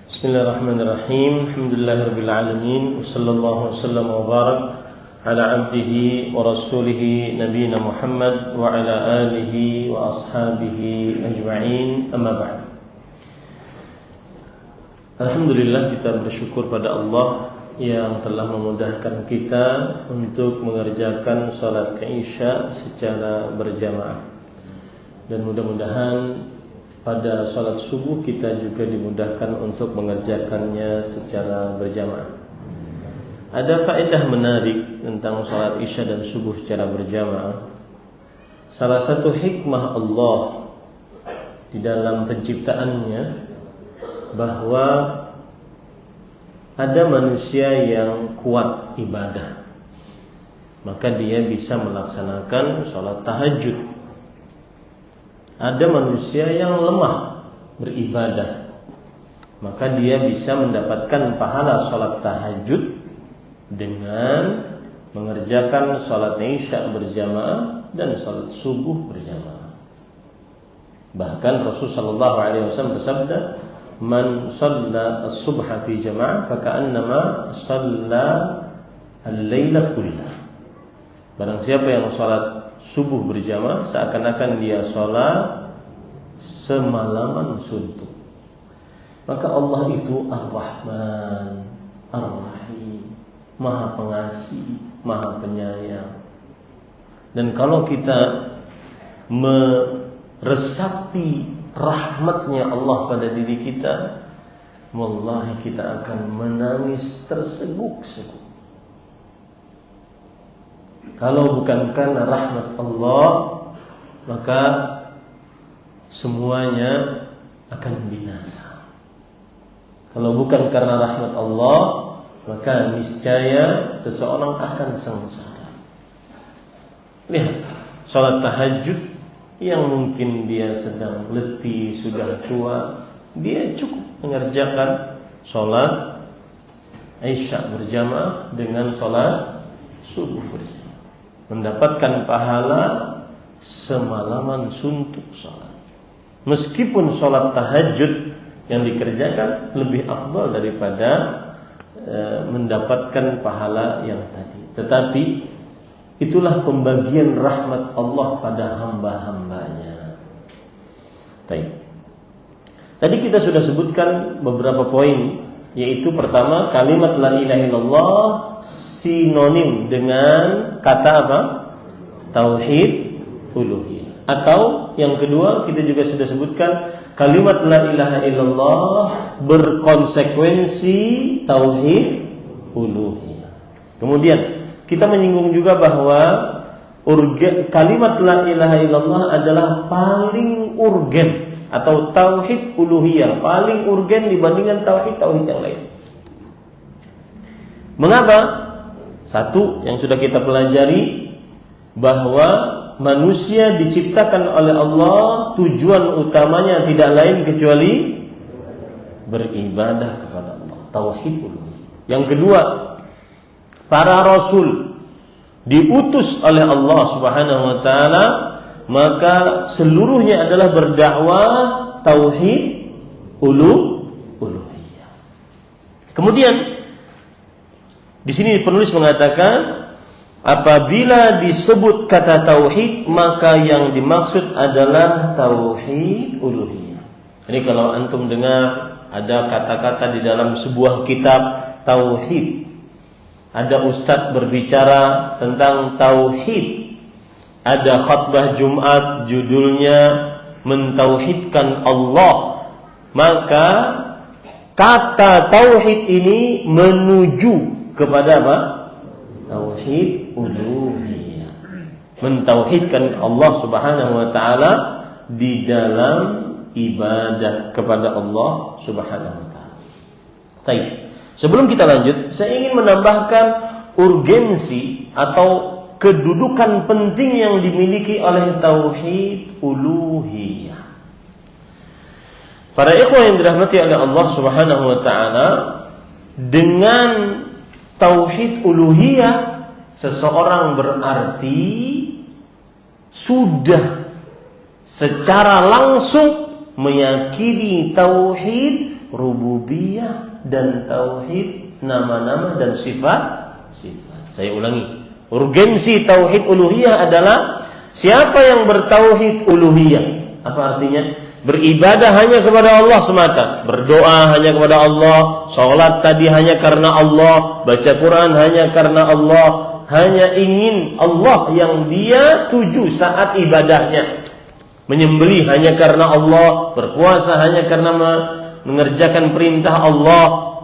Bismillahirrahmanirrahim. Alhamdulillahirabbil alamin. Wassallallahu wasallam wa barak ala abdihi wa rasulih nabiyina Muhammad wa ala alihi wa ashabihi ajma'in. Amma ba'd. Alhamdulillah, kita bersyukur pada Allah yang telah memudahkan kita untuk mengerjakan salat Isya secara berjamaah. Dan mudah-mudahan pada salat subuh kita juga dimudahkan untuk mengerjakannya secara berjamaah. Ada faedah menarik tentang salat Isya dan subuh secara berjamaah. Salah satu hikmah Allah di dalam penciptaannya bahwa ada manusia yang kuat ibadah, maka dia bisa melaksanakan salat tahajud. Ada manusia yang lemah beribadah, maka dia bisa mendapatkan pahala salat tahajud dengan mengerjakan salat Isya berjamaah dan salat subuh berjamaah. Bahkan Rasulullah SAW bersabda, "Man shalla as-subha fi jama'ah faka'annama shalla al-laila kullah." Barang siapa yang salat subuh berjamaah, seakan-akan dia salat semalaman suntuk. Maka Allah itu Ar-Rahman, Ar-Rahim, Maha Pengasih, Maha Penyayang. Dan kalau kita meresapi rahmatnya Allah pada diri kita, wallahi kita akan menangis terseguk-seguk. Kalau bukan karena rahmat Allah, maka semuanya akan binasa. Kalau bukan karena rahmat Allah, maka niscaya seseorang akan sengsara. Lihat, salat tahajud yang mungkin dia sedang letih, sudah tua, dia cukup mengerjakan salat Isya berjamaah dengan salat subuh berjamaah, mendapatkan pahala semalaman suntuk salat. Meskipun salat tahajud yang dikerjakan lebih afdal daripada mendapatkan pahala yang tadi. Tetapi itulah pembagian rahmat Allah pada hamba-hambanya. Baik. Tadi kita sudah sebutkan beberapa poin, yaitu pertama, kalimat la ilaha illallah sinonim dengan kata apa? Tauhid uluhiyah. Atau yang kedua, kita juga sudah sebutkan kalimat la ilaha illallah berkonsekuensi tauhid uluhiyah. Kemudian kita menyinggung juga bahwa kalimat la ilaha illallah adalah paling urgen, atau tauhid uluhiyah paling urgen dibandingkan tauhid yang lain. Mengapa? Satu, yang sudah kita pelajari, bahwa manusia diciptakan oleh Allah, tujuan utamanya tidak lain kecuali beribadah kepada Allah, tauhid uluhiyah. Yang kedua, para rasul diutus oleh Allah Subhanahu wa taala, maka seluruhnya adalah berdakwah tauhid uluhiyah. Kemudian di sini penulis mengatakan, apabila disebut kata tauhid, maka yang dimaksud adalah tauhid uluhiyah. Jadi kalau antum dengar ada kata-kata di dalam sebuah kitab tauhid, ada ustadz berbicara tentang tauhid, ada khutbah Jumat judulnya mentauhidkan Allah, maka kata tauhid ini menuju kepada apa? Tauhid uluhiyah, mentauhidkan Allah Subhanahu wa taala di dalam ibadah kepada Allah Subhanahu wa taala. Baik. Sebelum kita lanjut, saya ingin menambahkan urgensi atau kedudukan penting yang dimiliki oleh tauhid uluhiyah. Para ikhwan yang dirahmati oleh Allah Subhanahu wa taala, dengan tauhid uluhiyah seseorang berarti sudah secara langsung meyakini tauhid rububiyah dan tauhid nama-nama dan sifat-sifat. Saya ulangi. Urgensi tauhid uluhiyah adalah siapa yang bertauhid uluhiyah. Apa artinya? Beribadah hanya kepada Allah semata, berdoa hanya kepada Allah, sholat tadi hanya karena Allah, baca Quran hanya karena Allah, hanya ingin Allah yang dia tuju saat ibadahnya. Menyembelih hanya karena Allah, berpuasa hanya karena mengerjakan perintah Allah.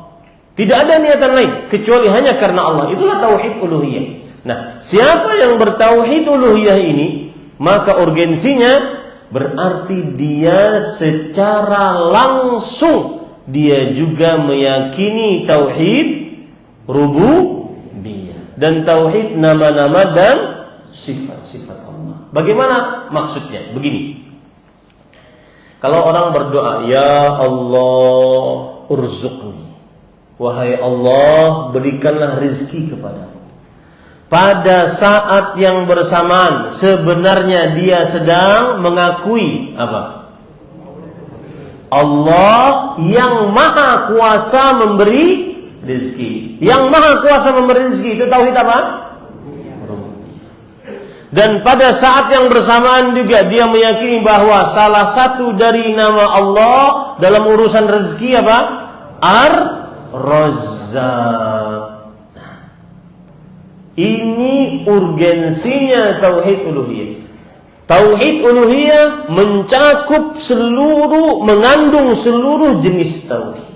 Tidak ada niatan lain kecuali hanya karena Allah. Itulah tauhid uluhiyah. Nah, siapa yang bertauhid uluhiyah ini, maka urgensinya berarti dia secara langsung dia juga meyakini tauhid rububiyah dan tauhid nama-nama dan sifat-sifat Allah. Bagaimana maksudnya? Begini. Kalau orang berdoa, ya Allah urzuqni, wahai Allah berikanlah rizki kepadaku. Pada saat yang bersamaan sebenarnya dia sedang mengakui apa? Allah yang maha kuasa memberi rezeki. Yang maha kuasa memberi rezeki itu tauhid apa? Dan pada saat yang bersamaan juga dia meyakini bahwa salah satu dari nama Allah dalam urusan rezeki apa? Ar-Razzaq. Ini urgensinya tauhid uluhiyah. Tauhid uluhiyah mencakup mengandung seluruh jenis tauhid.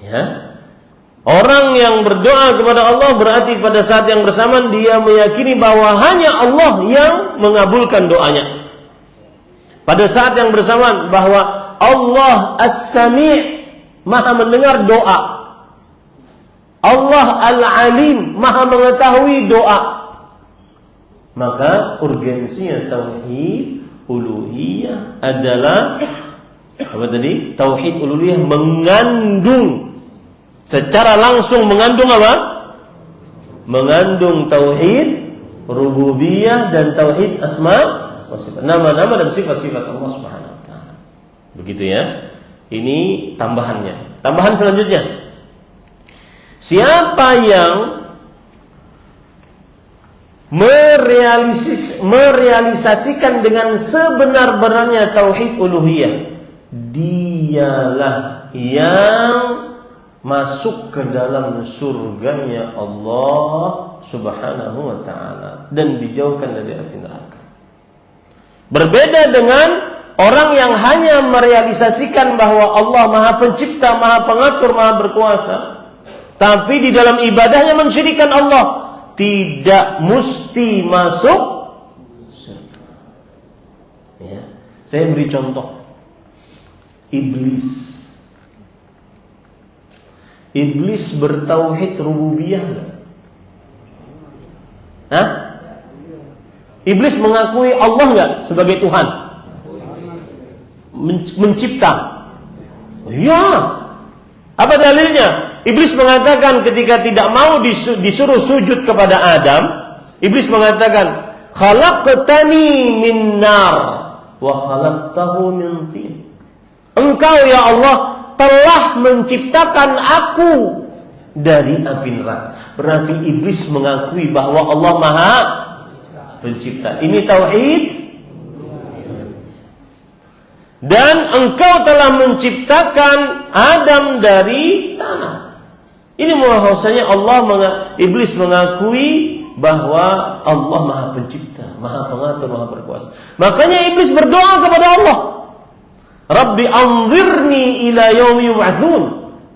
Ya. Orang yang berdoa kepada Allah berarti pada saat yang bersamaan dia meyakini bahwa hanya Allah yang mengabulkan doanya. Pada saat yang bersamaan bahwa Allah As-Sami' maha mendengar doa. Allah Al-Alim maha mengetahui doa. Maka urgensinya tauhid uluhiyah adalah apa tadi? Tauhid uluhiyah mengandung secara langsung mengandung apa? Mengandung tauhid rububiyah dan tauhid asma wa sifat. Nama-nama dan sifat-sifat Allah Subhanahu wa taala. Begitu ya. Ini tambahannya. Tambahan selanjutnya. Siapa yang merealisasikan dengan sebenar-benarnya tauhid uluhiyah, dialah yang masuk ke dalam surganya Allah Subhanahu wa taala dan dijauhkan dari api neraka. Berbeda dengan orang yang hanya merealisasikan bahwa Allah Maha Pencipta, Maha Pengatur, Maha Berkuasa, tapi di dalam ibadahnya mensyirikkan Allah, tidak mesti masuk surga. Ya, saya beri contoh. Iblis bertauhid rububiyah enggak? Hah? Iblis mengakui Allah enggak sebagai Tuhan? Mencipta? Iya. Apa dalilnya? Iblis mengatakan ketika tidak mau disuruh sujud kepada Adam, Iblis mengatakan, "Khalaqtani min nar wa khalaqtahu min tin." Engkau ya Allah telah menciptakan aku dari api neraka. Berarti iblis mengakui bahwa Allah Maha Pencipta. Ini tauhid. Dan engkau telah menciptakan Adam dari tanah. Ini bahwasanya iblis mengakui bahwa Allah Maha Pencipta, Maha Pengatur, Maha Berkuasa. Makanya iblis berdoa kepada Allah, Rabbi anzirni ila yaumi yub'atsun.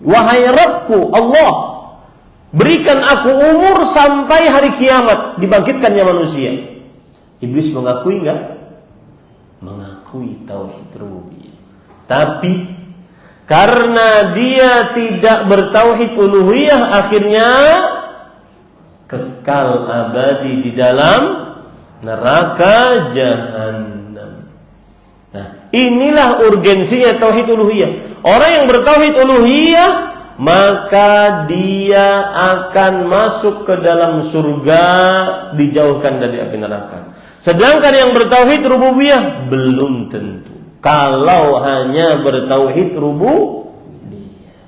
Wahai Rabbku Allah, berikan aku umur sampai hari kiamat, dibangkitkannya manusia. Iblis mengakui enggak? Mengakui tauhid rububiyah. Tapi karena dia tidak bertauhid uluhiyah, akhirnya kekal abadi di dalam neraka jahanam. Nah, inilah urgensinya tauhid uluhiyah. Orang yang bertauhid uluhiyah, maka dia akan masuk ke dalam surga, dijauhkan dari api neraka. Sedangkan yang bertauhid rububiyah belum tentu. Kalau hanya bertauhid rububiyah.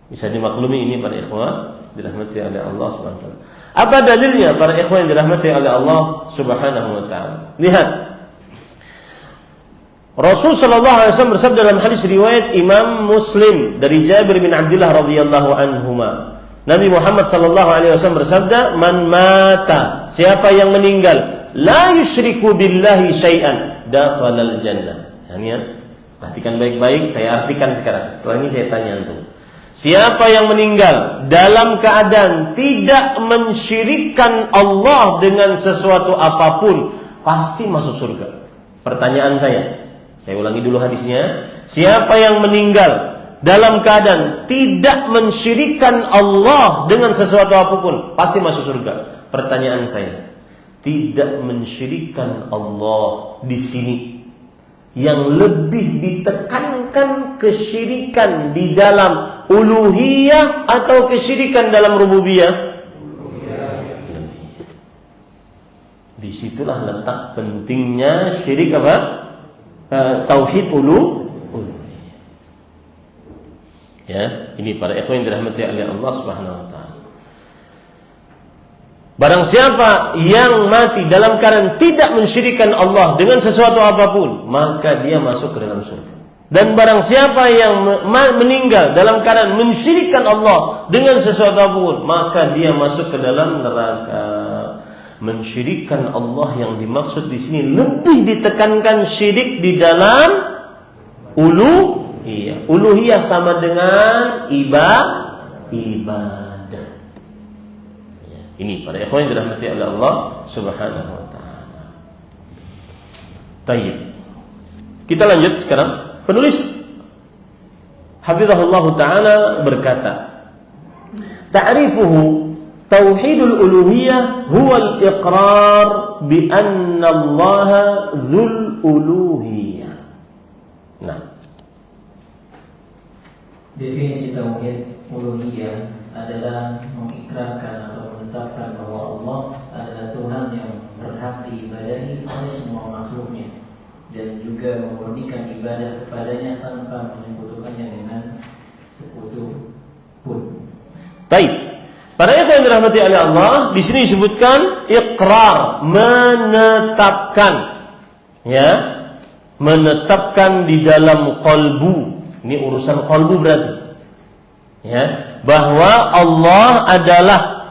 Bisa dimaklumi ini para ikhwan dirahmati oleh Allah Subhanahu wa taala. Apa dalilnya para ikhwan yang dirahmati oleh Allah Subhanahu wa taala? Lihat. Rasul sallallahu alaihi wasallam bersabda dalam hadis riwayat Imam Muslim dari Jabir bin Abdullah radhiyallahu anhuma. Nabi Muhammad sallallahu alaihi wasallam bersabda, "Man mata, siapa yang meninggal, la yusyriku billahi syai'an, dakhalal jannah." Ya, perhatikan baik-baik, saya artikan sekarang. Setelah ini saya tanya antum. Siapa yang meninggal dalam keadaan tidak mensyirikkan Allah dengan sesuatu apapun, pasti masuk surga. Pertanyaan saya ulangi dulu hadisnya. Siapa yang meninggal dalam keadaan tidak mensyirikkan Allah dengan sesuatu apapun, pasti masuk surga. Pertanyaan saya, tidak mensyirikkan Allah di sini, yang lebih ditekankan kesyirikan di dalam uluhiyah atau kesyirikan dalam rububiyah? Disitulah letak pentingnya syirik apa? Tauhid uluhiyah. Ya, ini para ikhwan yang dirahmati oleh Allah Subhanahu wa taala. Barang siapa yang mati dalam keadaan tidak mensyirikkan Allah dengan sesuatu apapun, maka dia masuk ke dalam surga. Dan barang siapa yang meninggal dalam keadaan mensyirikkan Allah dengan sesuatu apapun, maka dia masuk ke dalam neraka. Mensyirikkan Allah yang dimaksud di sini lebih ditekankan syirik di dalam uluhiyah. Uluhiyah sama dengan ibadah. Ya, ini para ikhwan yang dirahmati oleh Allah Subhanahu wa taala. Baik. Kita lanjut sekarang. Penulis hafizahullah taala berkata, ta'rifuhu tauhidul uluhiyah huwal iqrar bi anna Allah dzul uluhiyah. Nah, definisi tauhid uluhiyah adalah mengikrarkan atau menetapkan bahwa Allah adalah Tuhan yang berhak diibadahi oleh semua makhluknya, dan juga memurnikan ibadah kepadanya tanpa menyekutukannya dengan sekutu pun. Baik. Para ikhwan yang dirahmati oleh Allah, di sini disebutkan iqrar, menetapkan. Ya. Menetapkan di dalam qalbu. Ini urusan qalbu berarti. Ya, bahwa Allah adalah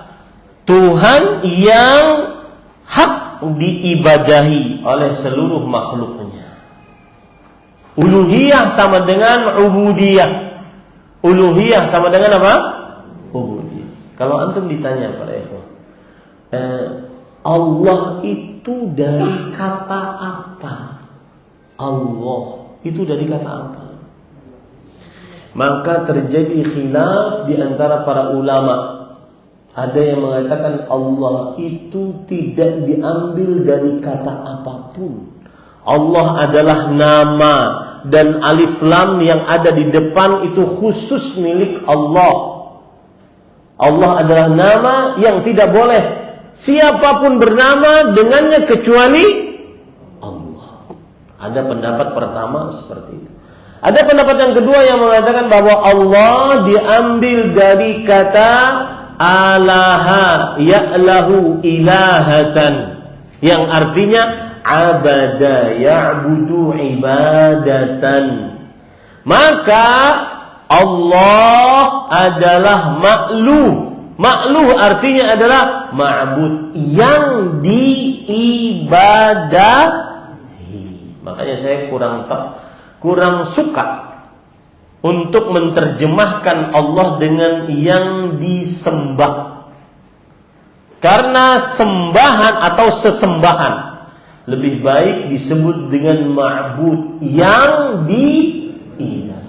Tuhan yang hak diibadahi oleh seluruh makhluknya. Uluhiyah sama dengan ubudiyah. Uluhiyah sama dengan apa? Ubudiyah. Kalau antum ditanya para ikhwan, Allah itu dari kata apa? Allah itu dari kata apa? Maka terjadi khilaf di antara para ulama. Ada yang mengatakan Allah itu tidak diambil dari kata apapun. Allah adalah nama, dan alif lam yang ada di depan itu khusus milik Allah. Allah adalah nama yang tidak boleh siapapun bernama dengannya kecuali Allah. Ada pendapat pertama seperti itu. Ada pendapat yang kedua yang mengatakan bahwa Allah diambil dari kata alaha ya'lahu ilahatan, yang artinya abada ya'budu ibadatan. Maka Allah adalah ma'luh. Ma'luh artinya adalah ma'bud, yang diibadahi. Makanya saya kurang suka untuk menerjemahkan Allah dengan yang disembah. Karena sembahan atau sesembahan lebih baik disebut dengan ma'bud, yang diibadahi.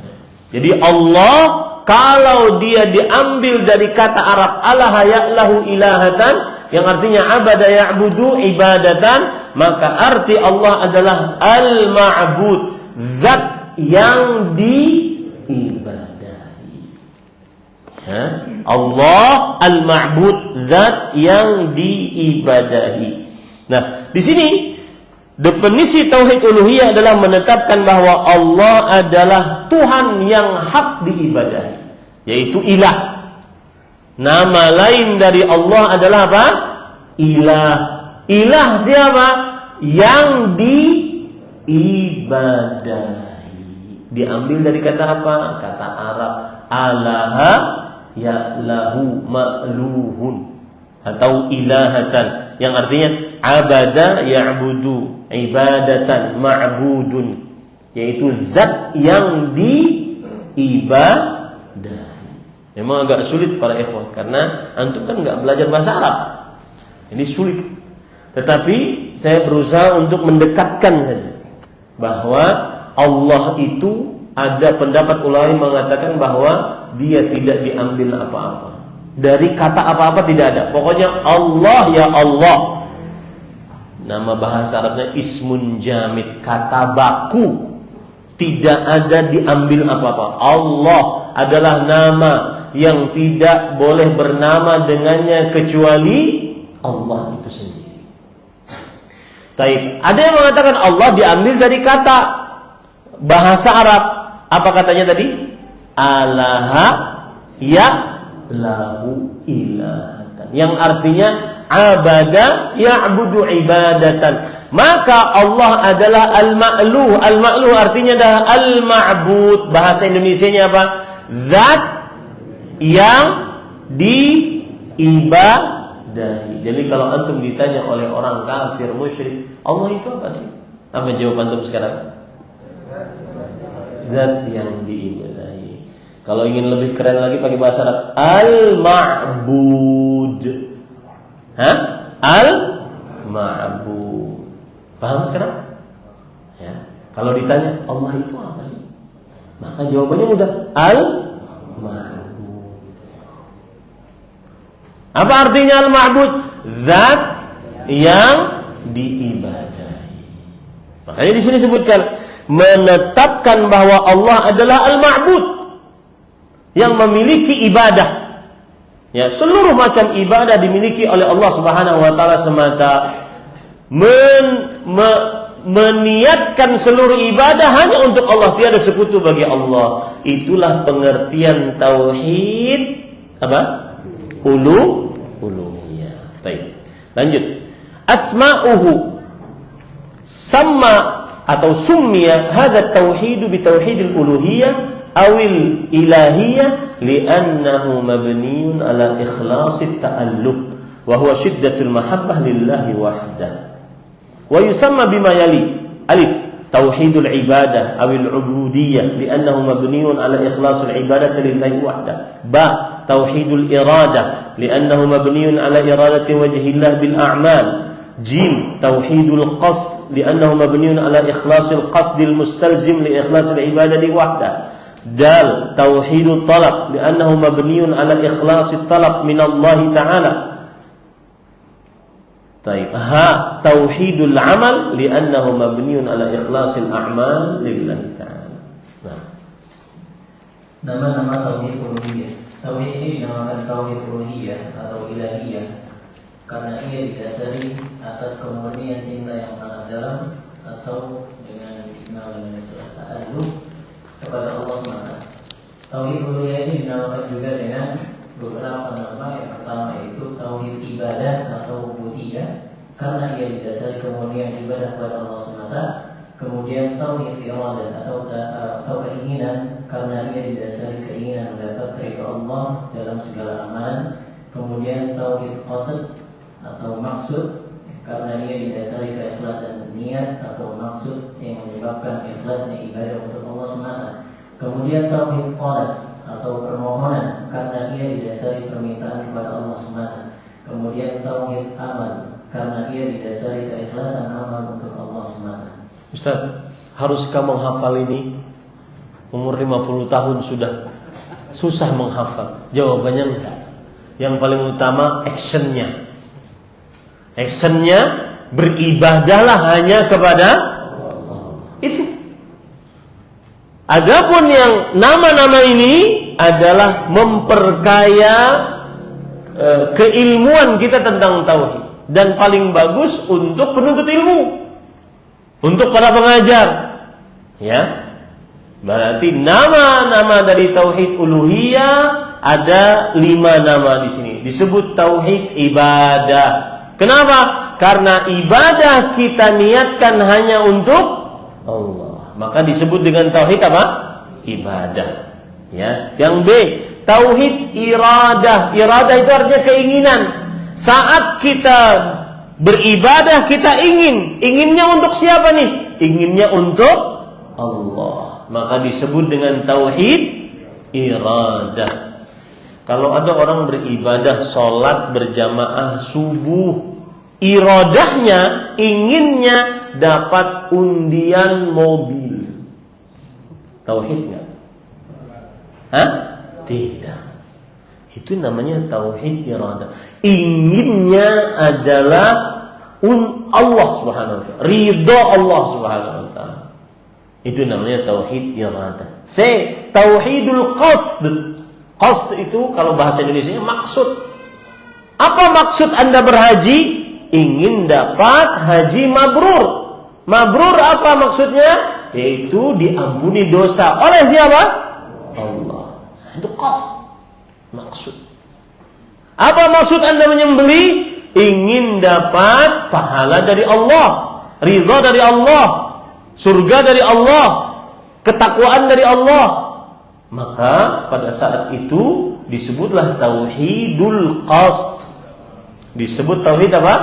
Jadi Allah, kalau dia diambil dari kata Arab alaha ya'lahu ilahatan, yang artinya abada ya'budu ibadatan, maka arti Allah adalah al-ma'bud, zat yang diibadahi. Allah al-ma'bud, zat yang diibadahi. Nah, di sini Definisi tauhid uluhiyah adalah menetapkan bahwa Allah adalah Tuhan yang hak diibadahi, yaitu ilah. Nama lain dari Allah adalah apa? Ilah. Ilah siapa? Yang diibadahi. Diambil dari kata apa? Kata Arab alaha ya'lahu ma'luhun, atau ilahatan, yang artinya abada ya'budu, ibadatan ma'budun, yaitu zat yang diibadahi. Memang agak sulit para ikhwah, karena antum kan enggak belajar bahasa Arab. Ini sulit. Tetapi saya berusaha untuk mendekatkan saja bahwa Allah itu, ada pendapat ulama mengatakan bahwa dia tidak diambil apa-apa. Dari kata apa-apa tidak ada. Pokoknya Allah ya Allah. Nama bahasa Arabnya ismun jamid, kata baku. Tidak ada diambil apa-apa. Allah adalah nama yang tidak boleh bernama dengannya kecuali Allah itu sendiri. Taib. Ada yang mengatakan Allah diambil dari kata bahasa Arab. Apa katanya tadi? Alaha ya lahu ilahatan, yang artinya abada ya'budu ibadatan. Maka Allah adalah al-ma'luh. Al-ma'luh artinya adalah al-ma'bud. Bahasa Indonesianya apa? Zat yang diibadahi. Jadi kalau antum ditanya oleh orang kafir musyrik, Allah itu apa sih? Apa jawaban antum sekarang? Zat yang diibadahi. Kalau ingin lebih keren lagi pakai bahasa Arab, al-ma'bud. Al-ma'bud. Paham sekarang? Ya. Kalau ditanya Allah itu apa sih? Maka jawabannya mudah, al-ma'bud. Apa artinya al-ma'bud? Zat yang diibadahi. Makanya di sini sebutkan menetapkan bahwa Allah adalah al-ma'bud yang memiliki ibadah. Ya, seluruh macam ibadah dimiliki oleh Allah Subhanahu wa taala semata. Meniatkan seluruh ibadah hanya untuk Allah, tiada sekutu bagi Allah. Itulah pengertian tauhid apa? Uluhiyah. Baik. Lanjut. Asma'uhu sama atau summiya hadha tauhidu bi tauhidil uluhiyah awil ilahiyah li'annahu mabniun ala ikhlasit ta'alluq wa huwa shiddatul mahabbah lillahi wahdah. Wa yusamma bima yali: alif tauhidul ibadah awil ubudiyah li'annahu mabniun ala ikhlasul ibadati lillahi wahdah. Ba tauhidul iradah li'annahu mabniun ala iradati wajhillah bil a'mal. Jim tauhidul qasd li'annahu mabniun ala ikhlasil qasdil mustalzim li ikhlasil ibadati wahdah. Dal tauhidul talab li'annahu mabniun ala ikhlasit talab min Allah ta'ala. Taib. Ha tauhidul amal li'annahu mabniun ala ikhlasil a'mal lillahi ta'ala. Nama-nama tauhid uluhiyah. Tauhid ini dinamakan tauhid uluhiyah atau ilahiyah karena ia didasari atas kemurnian cinta yang sangat dalam atau dengan dikenal dengan istilah ta'alluq kepada Allah SWT. Tauhid uluhiyah ini dinamakan juga dengan beberapa nama. Yang pertama yaitu tauhid ibadah atau ubudiyah karena ia didasari kemurnian ibadah kepada Allah SWT. Kemudian tauhid iradah atau keinginan karena ia didasari keinginan mendapat ridha Allah dalam segala amalan. Kemudian tauhid qasd atau maksud karena ia didasari keikhlasan niat atau maksud yang menyebabkan ikhlasnya ibadah untuk Allah semata. Kemudian tauhid talab atau permohonan karena ia didasari permintaan kepada Allah semata. Kemudian tauhid amal karena ia didasari keikhlasan amal untuk Allah semata. Ustaz, haruskah menghafal ini? Umur 50 tahun sudah susah menghafal. Jawabannya enggak. Yang paling utama actionnya. Actionnya beribadahlah hanya kepada Allah. Itu. Adapun yang nama-nama ini adalah memperkaya keilmuan kita tentang tauhid dan paling bagus untuk penuntut ilmu. Untuk para pengajar, ya. Berarti nama-nama dari tauhid uluhiyah ada 5 nama di sini. Disebut tauhid ibadah. Kenapa? Karena ibadah kita niatkan hanya untuk Allah. Maka disebut dengan tauhid apa? Ibadah. Ya. Yang B, tauhid iradah. Iradah itu artinya keinginan. Saat kita beribadah kita inginnya untuk siapa nih? Inginnya untuk Allah. Maka disebut dengan tauhid iradah. Kalau ada orang beribadah sholat berjamaah subuh, iradahnya, inginnya dapat undian mobil, tauhid nggak? Hah? Tidak. Itu namanya tauhid iradah. Inginnya adalah Allah Subhanahu wa taala, ridha Allah Subhanahu wa taala. Itu namanya tauhid iradah. C, tauhidul qasd. Qasd itu kalau bahasa Indonesianya maksud. Apa maksud Anda berhaji? Ingin dapat haji mabrur. Mabrur apa maksudnya? Yaitu diampuni dosa oleh siapa? Allah. Itu qasd. Maksud. Apa maksud Anda menyembelih? Ingin dapat pahala dari Allah, ridha dari Allah, surga dari Allah, ketakwaan dari Allah. Maka pada saat itu disebutlah tauhidul qasd. Disebut tauhid apa?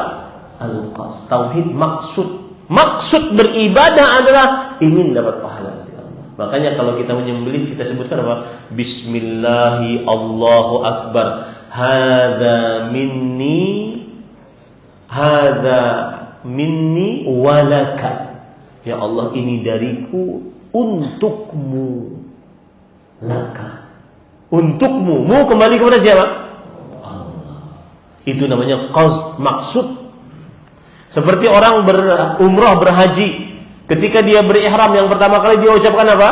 Al-qasd. Tauhid maksud. Maksud beribadah adalah ingin dapat pahala dari Allah. Makanya kalau kita menyembelih kita sebutkan apa? Bismillahi Allahu Akbar. Hadza minni walaka. Ya Allah, ini dariku untukmu. Laka. Untukmu. Mu kembali kepada siapa? Allah. Itu namanya qasd, maksud. Seperti orang berumrah, berhaji. Ketika dia berihram yang pertama kali dia ucapkan apa?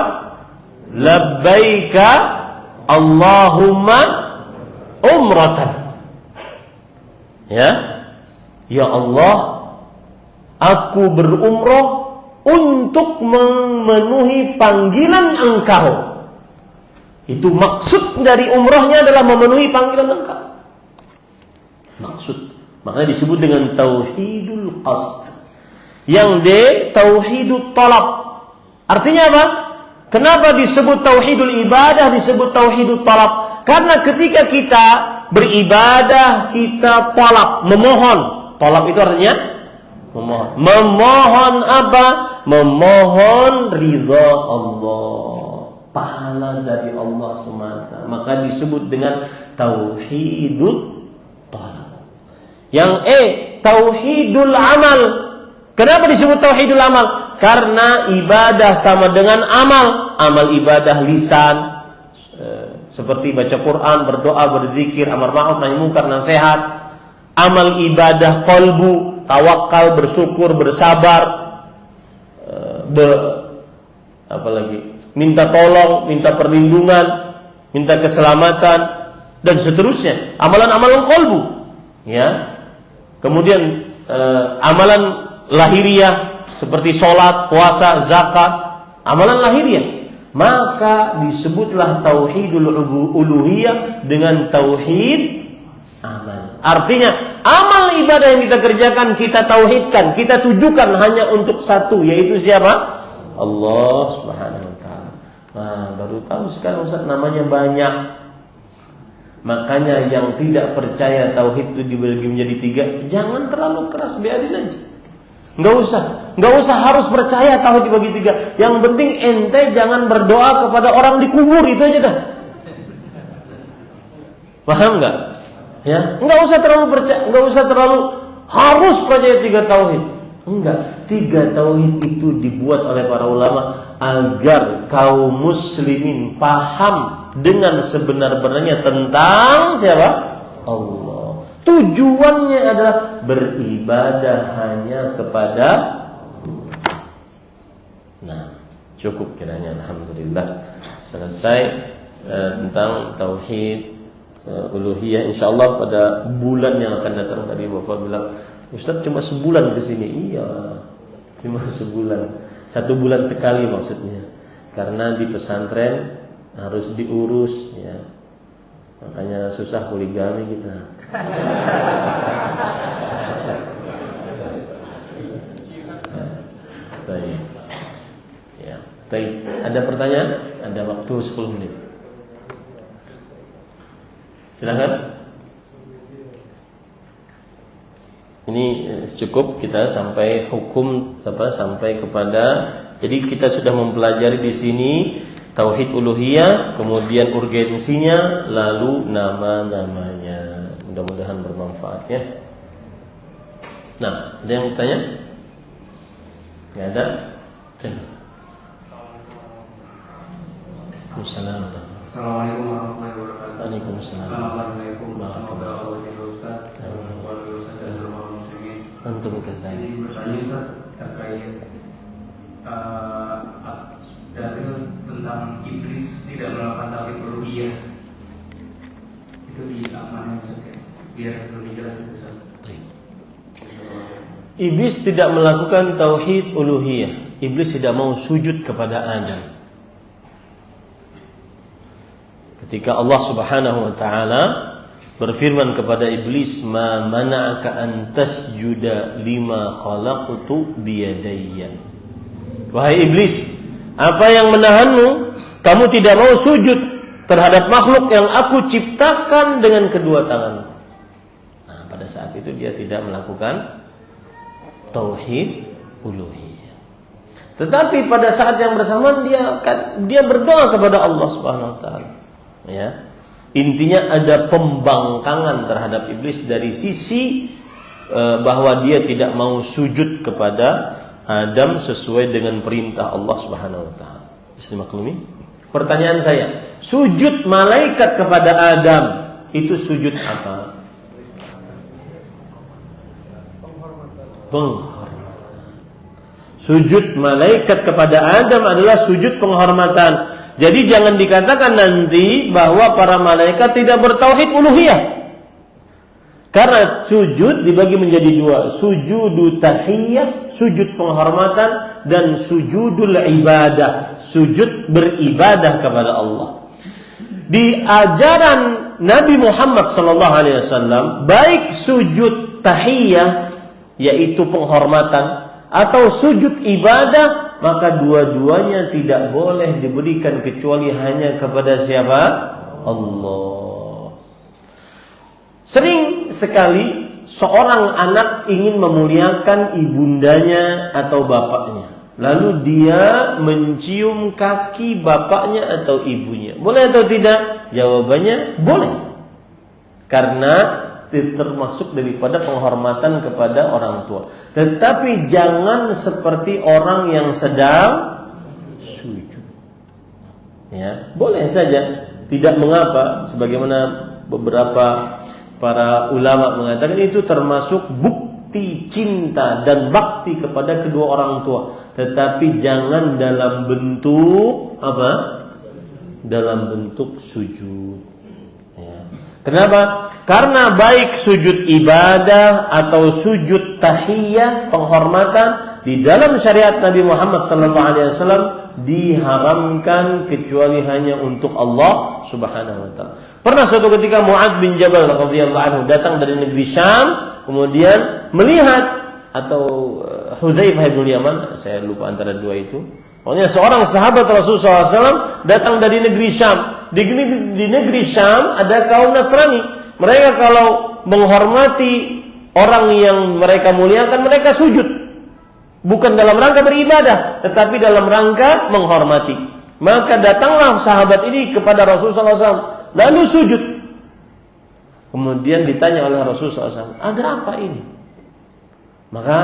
Labbaika Allahumma umratan. Ya Allah, aku berumrah untuk memenuhi panggilan Engkau. Itu maksud dari umrahnya adalah memenuhi panggilan Engkau. Maksud. Makanya disebut dengan tauhidul qasd. Yang D, tauhidul talab. Artinya apa? Kenapa disebut tauhidul ibadah, disebut tauhidul talab? Karena ketika kita beribadah, kita talab, memohon. Talab itu artinya memohon. Memohon apa? Memohon ridha Allah, pahala dari Allah semata. Maka disebut dengan tauhidul talab. Yang E, tauhidul amal. Kenapa disebut tauhidul amal? Karena ibadah sama dengan amal. Amal ibadah lisan, seperti baca Quran, berdoa, berzikir, amar ma'ruf nahi munkar, nasihat. Amal ibadah qalbu, tawakal, bersyukur, bersabar, apalagi minta tolong, minta perlindungan, minta keselamatan, dan seterusnya. Amalan-amalan qalbu, ya. Kemudian amalan lahiriah seperti sholat, puasa, zakat, amalan lahiriah. Maka disebutlah tauhidul uluhiyah dengan tauhid amal. Artinya amal ibadah yang kita kerjakan, kita tauhidkan, kita tujukan hanya untuk satu, yaitu siapa? Allah Subhanahu wa taala. Nah, baru tahu sekarang Ustaz, namanya banyak. Makanya yang tidak percaya tauhid itu dibagi menjadi 3, jangan terlalu keras, biarin aja. Enggak usah harus percaya tauhid dibagi 3. Yang penting ente jangan berdoa kepada orang di kubur, itu aja dah. Paham enggak? Ya, enggak usah terlalu percaya, enggak usah terlalu harus percaya 3 tauhid. Enggak, 3 tauhid itu dibuat oleh para ulama agar kaum muslimin paham dengan sebenar-benarnya tentang siapa? Allah. Tujuannya adalah beribadah hanya kepada. Nah, cukup kiranya, alhamdulillah selesai tentang tauhid uluhiyah. Insyaallah pada bulan yang akan datang, tadi Bapak bilang, Ustaz cuma sebulan ke sini. Iya. Cuma sebulan. 1 bulan sekali maksudnya. Karena di pesantren harus diurus ya. Makanya susah poligami kita. Baik. Ya. Baik. Ada pertanyaan? Ada waktu 10 menit. Silakan. Ini cukup kita sampai hukum sampai kepada, jadi kita sudah mempelajari di sini tauhid uluhiyah, kemudian urgensinya, lalu nama-namanya. Mudah-mudahan bermanfaat ya. Nah, ada yang bertanya? Enggak ada? Assalamualaikum warahmatullahi wabarakatuh. Waalaikumsalam. Assalamualaikum warahmatullahi wabarakatuh. Antum kata. Jadi bertanya Ustaz terkait dalil tentang iblis tidak melakukan tauhid uluhiyah. Itu di mana Ustaz? Biar lebih jelas itu Ustaz. Iblis tidak melakukan tauhid uluhiyah. Iblis tidak mau sujud kepada Adam. Ketika Allah Subhanahu wa taala berfirman kepada iblis, "Ma mana'aka an tasjuda lima khalaqtu biyadayya." Wahai iblis, apa yang menahanmu? Kamu tidak mau sujud terhadap makhluk yang aku ciptakan dengan kedua tanganku. Nah, pada saat itu dia tidak melakukan tauhid uluhiyah. Tetapi pada saat yang bersamaan dia berdoa kepada Allah Subhanahu wa taala. Ya. Intinya ada pembangkangan terhadap iblis dari sisi bahwa dia tidak mau sujud kepada Adam sesuai dengan perintah Allah Subhanahu wa taala. Bisa dimaklumi? Pertanyaan saya, sujud malaikat kepada Adam itu sujud apa? Penghormatan. Sujud malaikat kepada Adam adalah sujud penghormatan. Jadi jangan dikatakan nanti bahwa para malaikat tidak bertauhid uluhiyah. Karena sujud dibagi menjadi 2, sujudu tahiyyah, sujud penghormatan, dan sujudul ibadah, sujud beribadah kepada Allah. Di ajaran Nabi Muhammad SAW, baik sujud tahiyyah yaitu penghormatan atau sujud ibadah, maka dua-duanya tidak boleh diberikan kecuali hanya kepada siapa? Allah. Sering sekali seorang anak ingin memuliakan ibundanya atau bapaknya, lalu dia mencium kaki bapaknya atau ibunya. Boleh atau tidak? Jawabannya boleh. Karena termasuk daripada penghormatan kepada orang tua. Tetapi jangan seperti orang yang sedang sujud. Ya, boleh saja, tidak mengapa. Sebagaimana beberapa para ulama mengatakan itu termasuk bukti cinta dan bakti kepada kedua orang tua. Tetapi jangan dalam bentuk apa? Dalam bentuk sujud. Kenapa? Karena baik sujud ibadah atau sujud tahiyyah, penghormatan, di dalam syariat Nabi Muhammad SAW diharamkan kecuali hanya untuk Allah Subhanahu wa taala. Pernah suatu ketika Mu'adz bin Jabal radhiyallahu anhu datang dari negeri Syam, kemudian melihat, atau Hudzaifah bin Yaman, saya lupa antara dua itu. Pokoknya seorang sahabat Rasulullah SAW datang dari negeri Syam. Di negeri Syam ada kaum Nasrani. Mereka kalau menghormati orang yang mereka muliakan, mereka sujud. Bukan dalam rangka beribadah, tetapi dalam rangka menghormati. Maka datanglah sahabat ini kepada Rasulullah SAW, lalu sujud. Kemudian ditanya oleh Rasulullah SAW, ada apa ini? Maka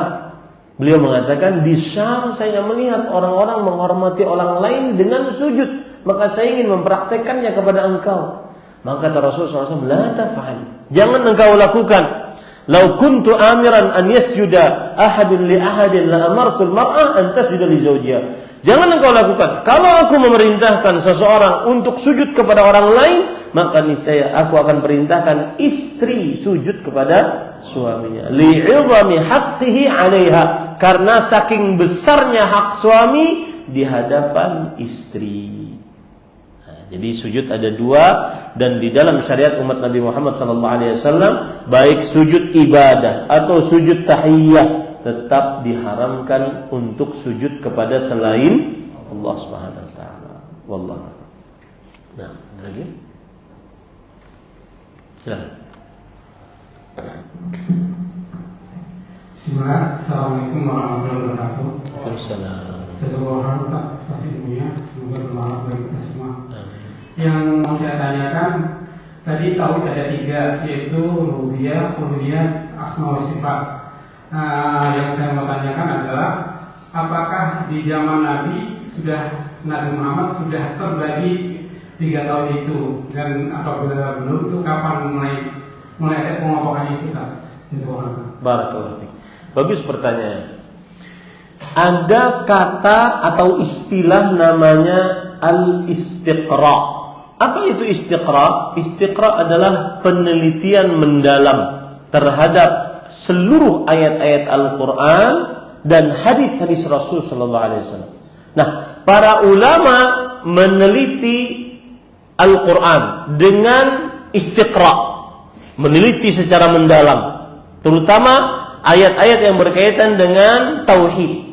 beliau mengatakan, di Syam saya melihat orang-orang menghormati orang lain dengan sujud. Maka saya ingin mempraktekannya kepada engkau. Maka kata Rasulullah SAW, la taf'al, jangan engkau lakukan. Lau kuntu amiran an yasjuda ahadun li ahadin la amartul mar'ah an tasjuda li zawjiha. Jangan engkau lakukan. Kalau aku memerintahkan seseorang untuk sujud kepada orang lain, maka niscaya aku akan perintahkan istri sujud kepada suaminya. Li'idhami haqqihi 'alaiha, karena saking besarnya hak suami di hadapan istri. Nah, jadi sujud ada dua, dan di dalam syariat umat Nabi Muhammad SAW, baik sujud ibadah atau sujud tahiyyah, tetap diharamkan untuk sujud kepada selain Allah Subhanahu wa taala. Wallahu. Nah, lagi. Silakan. Bismillah. Assalamualaikum warahmatullahi wabarakatuh. Waalaikumsalam. Saya berharap atas ilmunya, semoga bermanfaat bagi kita semua. Yang mau saya tanyakan, tadi tauhid ada 3, yaitu rububiyah, uluhiyah, asma wa sifat. Yang saya mau tanyakan adalah, apakah di zaman Nabi Muhammad sudah terbagi 3 tauhid itu, dan apabila belum, itu kapan mulai ada pengelompokan itu saat? Barakallahu fiik. Bagus pertanyaan. Ada kata atau istilah namanya al-istiqra. Apa itu istiqra? Istiqra adalah penelitian mendalam terhadap seluruh ayat-ayat Al-Quran dan hadis-hadis Rasul sallallahu alaihi wasallam. Nah, para ulama meneliti Al-Quran dengan istiqra, meneliti secara mendalam, terutama ayat-ayat yang berkaitan dengan tauhid.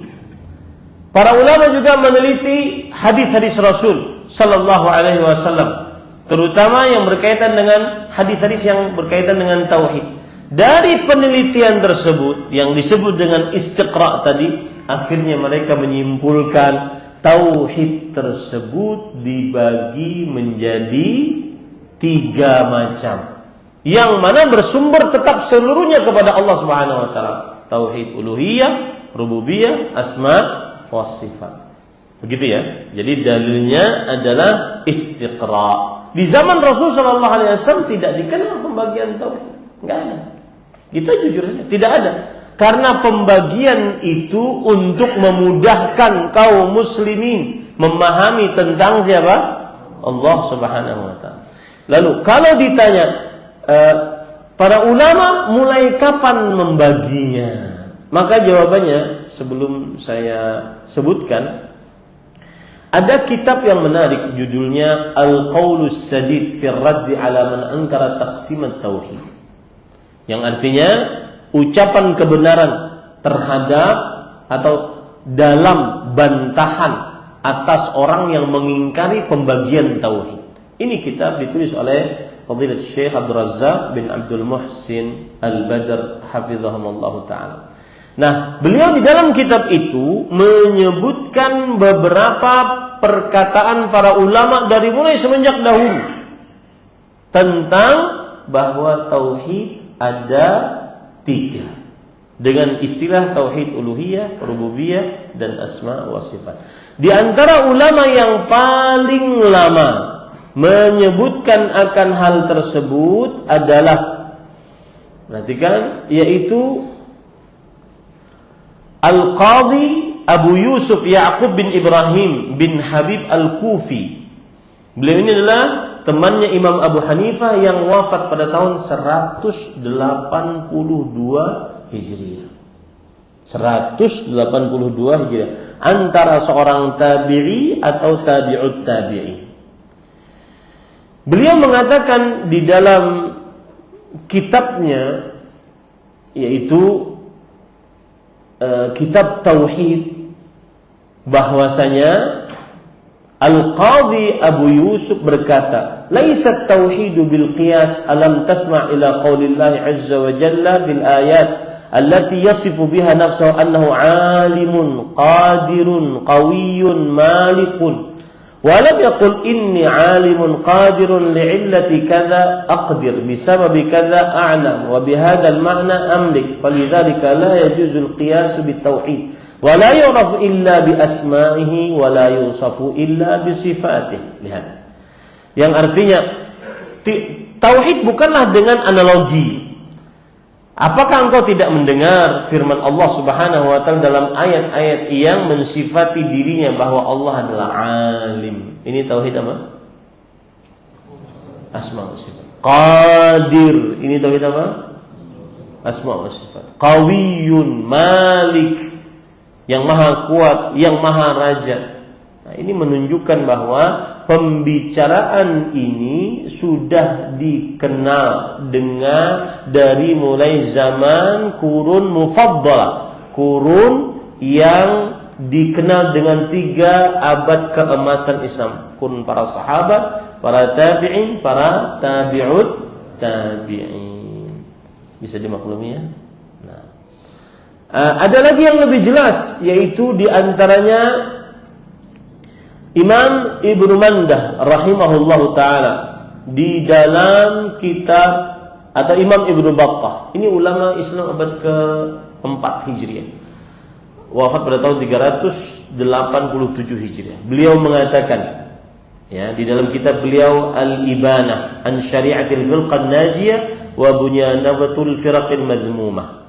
Para ulama juga meneliti hadis-hadis Rasul sallallahu alaihi wasallam, terutama yang berkaitan dengan hadis-hadis yang berkaitan dengan tauhid. Dari penelitian tersebut yang disebut dengan istiqra tadi, akhirnya mereka menyimpulkan tauhid tersebut dibagi menjadi 3 macam, yang mana bersumber tetap seluruhnya kepada Allah Subhanahu wa taala. Tauhid uluhiyah, rububiyah, asma wa sifat. Begitu ya. Jadi dalilnya adalah istiqra. Di zaman Rasul sallallahu alaihi wasallam tidak dikenal pembagian tauhid. Enggak ada. Kita jujur saja, tidak ada. Karena pembagian itu untuk memudahkan kaum muslimin memahami tentang siapa? Allah Subhanahu wa taala. Lalu kalau ditanya para ulama mulai kapan membaginya? Maka jawabannya sebelum saya sebutkan, ada kitab yang menarik judulnya Al-Qaulus Sadid fi Raddi ala man ankara taqsim at-tauhid, yang artinya ucapan kebenaran terhadap atau dalam bantahan atas orang yang mengingkari pembagian tauhid. Ini kitab ditulis oleh Fadilat Syekh Abdul Razzaq bin Abdul Muhsin Al-Badr hafizahumullah ta'ala. Nah, beliau di dalam kitab itu menyebutkan beberapa perkataan para ulama dari mulai semenjak dahulu tentang bahwa tauhid ada 3 dengan istilah tauhid uluhiyah, rububiyah, dan asma wa sifat. Di antara ulama yang paling lama menyebutkan akan hal tersebut adalah, perhatikan, yaitu Al-Qadhi Abu Yusuf Ya'qub bin Ibrahim bin Habib Al-Kufi. Beliau ini adalah temannya Imam Abu Hanifah yang wafat pada tahun 182 Hijriah. 182 Hijriah. Antara seorang tabi'i atau tabi'ut tabi'i. Beliau mengatakan di dalam kitabnya, yaitu kitab Tauhid, bahwasanya Al-Qadhi Abu Yusuf berkata, "Laisat tauhidu bil qiyas, alam tasma' ila qaulillahi azza wa jalla fil ayat allati yasifu biha nafsuhu annahu 'alimun qadirun qawiyyun malikun wa lam yaqul inni 'alimun qadirun li'illati kadza aqdir bisababi kadza a'lam wa bihadha al-ma'na amlik falidhalika la yajuzu al-qiyas bit tauhid wa la yu'rafu illa bi asma'ihi wa la yusafu illa bi sifatihi." Lihat. Yang artinya tauhid bukanlah dengan analogi. Apakah engkau tidak mendengar firman Allah Subhanahu wa taala dalam ayat-ayat yang mensifati dirinya bahwa Allah adalah alim? Ini tauhid apa? Asma wa sifat. Qadir, ini tauhid apa? Asma wa sifat. Qawiyyun, Malik, yang maha kuat, yang maha raja. Nah, ini menunjukkan bahwa pembicaraan ini sudah dikenal dengan dari mulai zaman kurun mufaddalah, kurun yang dikenal dengan 3 abad keemasan Islam, kurun para sahabat, para tabi'in, para tabi'ut tabi'in. Bisa dimaklumi ya? Nah, ada lagi yang lebih jelas, yaitu diantaranya Imam Ibnu Mandah rahimahullahu taala di dalam kitab, atau Imam Ibnu Battah, ini ulama Islam abad ke-4 Hijriah, wafat pada tahun 387 Hijriah. Beliau mengatakan, ya, di dalam kitab beliau Al-Ibanah an Syari'atil Firqan Najiyah wa Bunyanabatul Firaqil Madhmumah.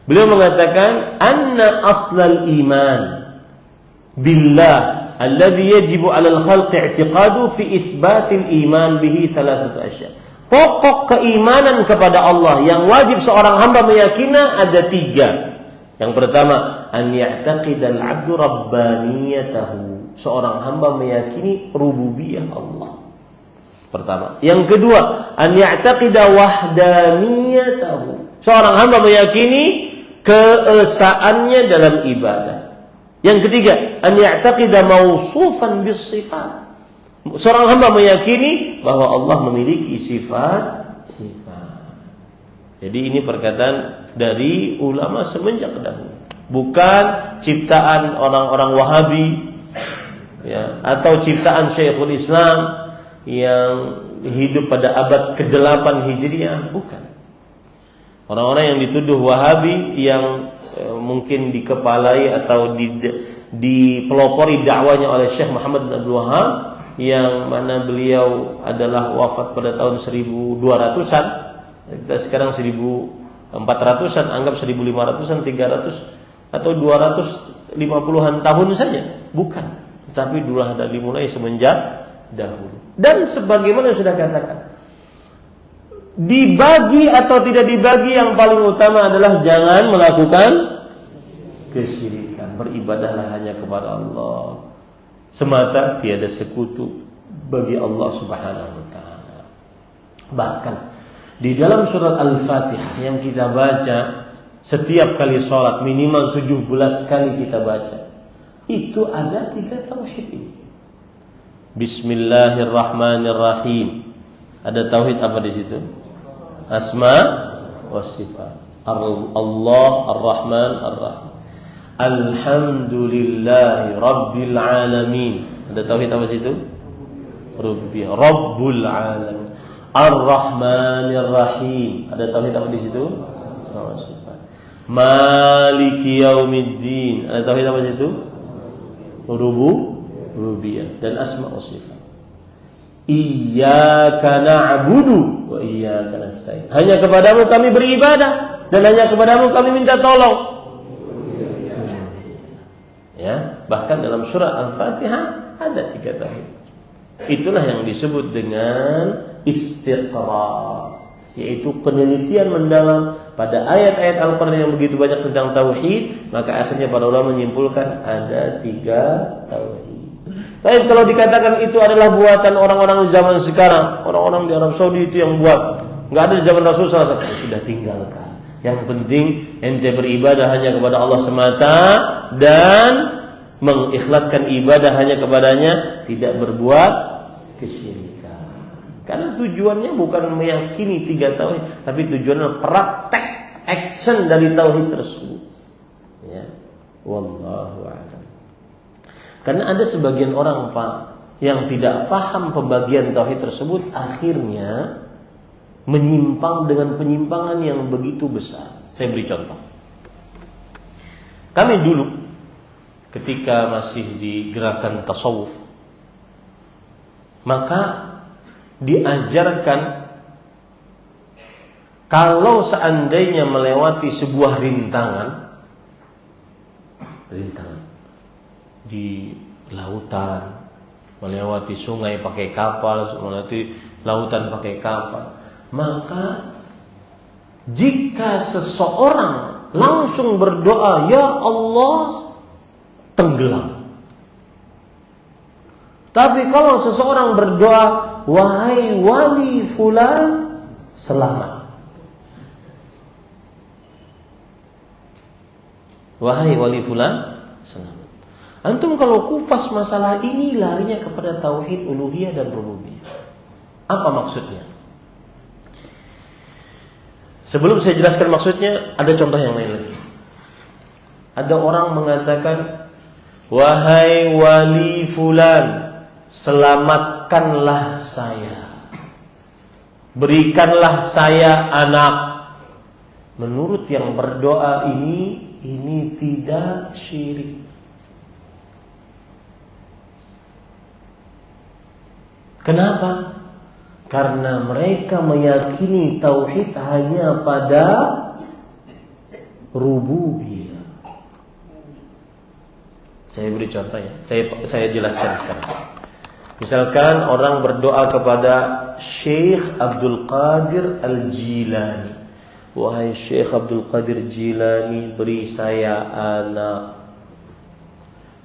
Beliau mengatakan anna aslal iman billah alladhi yajibu 'alal khalqi i'tiqadu fi itsbatil iman bihi thalathatu asya. Pokok keimanan kepada Allah yang wajib seorang hamba meyakini ada 3. Yang pertama, an ya'taqidal 'abdu rabbaniyatahu. Seorang hamba meyakini rububiyah Allah. Pertama. Yang kedua, an ya'taqida wahdaniyatahu. Seorang hamba meyakini keesaannya dalam ibadah. Yang ketiga, an ya'taqida mausufan bis sifat. Seorang hamba meyakini bahwa Allah memiliki sifat-sifat. Jadi ini perkataan dari ulama semenjak dahulu, bukan ciptaan orang-orang Wahabi, ya, atau ciptaan Syekhul Islam yang hidup pada abad ke-8 Hijriah, bukan. Orang-orang yang dituduh Wahabi yang mungkin dikepalai atau dipelopori dakwanya oleh Syekh Muhammad bin Abdul Wahab, yang mana beliau adalah wafat pada tahun 1200-an. Kita sekarang 1400-an, anggap 1500-an, 300 atau 250-an tahun saja. Bukan, tetapi dulu ada dimulai semenjak dahulu. Dan sebagaimana yang sudah katakan, dibagi atau tidak dibagi, yang paling utama adalah jangan melakukan kesyirikan. Beribadahlah hanya kepada Allah semata, tiada sekutu bagi Allah Subhanahu wa taala. Bahkan di dalam surat Al-Fatihah yang kita baca setiap kali sholat, minimal 17 kali kita baca, itu ada 3 tauhid ini. Bismillahirrahmanirrahim. Ada tauhid apa di situ? Asma wa sifat. Allah Ar-Rahman Ar-Rahim. Alhamdulillahi Rabbil Alamin. Ada tauhid apa situ? Rububiyyah. Rabbul Alamin. Ar-Rahmanir Rahim. Ada tauhid apa di situ? Asma wa sifat. Maliki Yaumiddin. Ada tauhid apa di situ? Rububiyyah dan asma wa sifat. Iyyaka na'budu wa iyyaka nasta'in. Hanya kepadamu kami beribadah dan hanya kepadamu kami minta tolong. Ya, bahkan dalam surah Al-Fatihah ada 3 tauhid. Itulah yang disebut dengan istiqra, yaitu penelitian mendalam pada ayat-ayat Al-Quran yang begitu banyak tentang tauhid. Maka akhirnya para ulama menyimpulkan ada 3 tauhid. Tapi kalau dikatakan itu adalah buatan orang-orang zaman sekarang, orang-orang di Arab Saudi itu yang buat, nggak ada di zaman Rasulullah SAW, sudah tinggalkan. Yang penting ente beribadah hanya kepada Allah semata dan mengikhlaskan ibadah hanya kepadanya, tidak berbuat kesyirikan. Karena tujuannya bukan meyakini 3 tauhid, tapi tujuannya praktek action dari tauhid tersebut. Ya, wallahu a'lam. Karena ada sebagian orang, Pak, yang tidak paham pembagian tauhid tersebut, akhirnya menyimpang dengan penyimpangan yang begitu besar. Saya beri contoh. Kami dulu ketika masih di gerakan tasawuf, maka diajarkan kalau seandainya melewati sebuah rintangan di lautan, melewati sungai pakai kapal, melewati lautan pakai kapal, maka jika seseorang langsung berdoa, ya Allah, tenggelam. Tapi kalau seseorang berdoa, wahai wali fulan, selamat. Wahai wali fulan, selamat. Antum kalau kupas masalah ini larinya kepada tauhid uluhiyah dan rububiyah. Apa maksudnya? Sebelum saya jelaskan maksudnya, ada contoh yang lain lagi. Ada orang mengatakan, wahai wali fulan, selamatkanlah saya, berikanlah saya anak. Menurut yang berdoa ini tidak syirik. Kenapa? Karena mereka meyakini tauhid hanya pada rububiyah. Saya beri contoh ya. Saya jelaskan sekarang. Misalkan orang berdoa kepada Syekh Abdul Qadir Al-Jilani. Wahai Syekh Abdul Qadir Jilani, beri saya anak.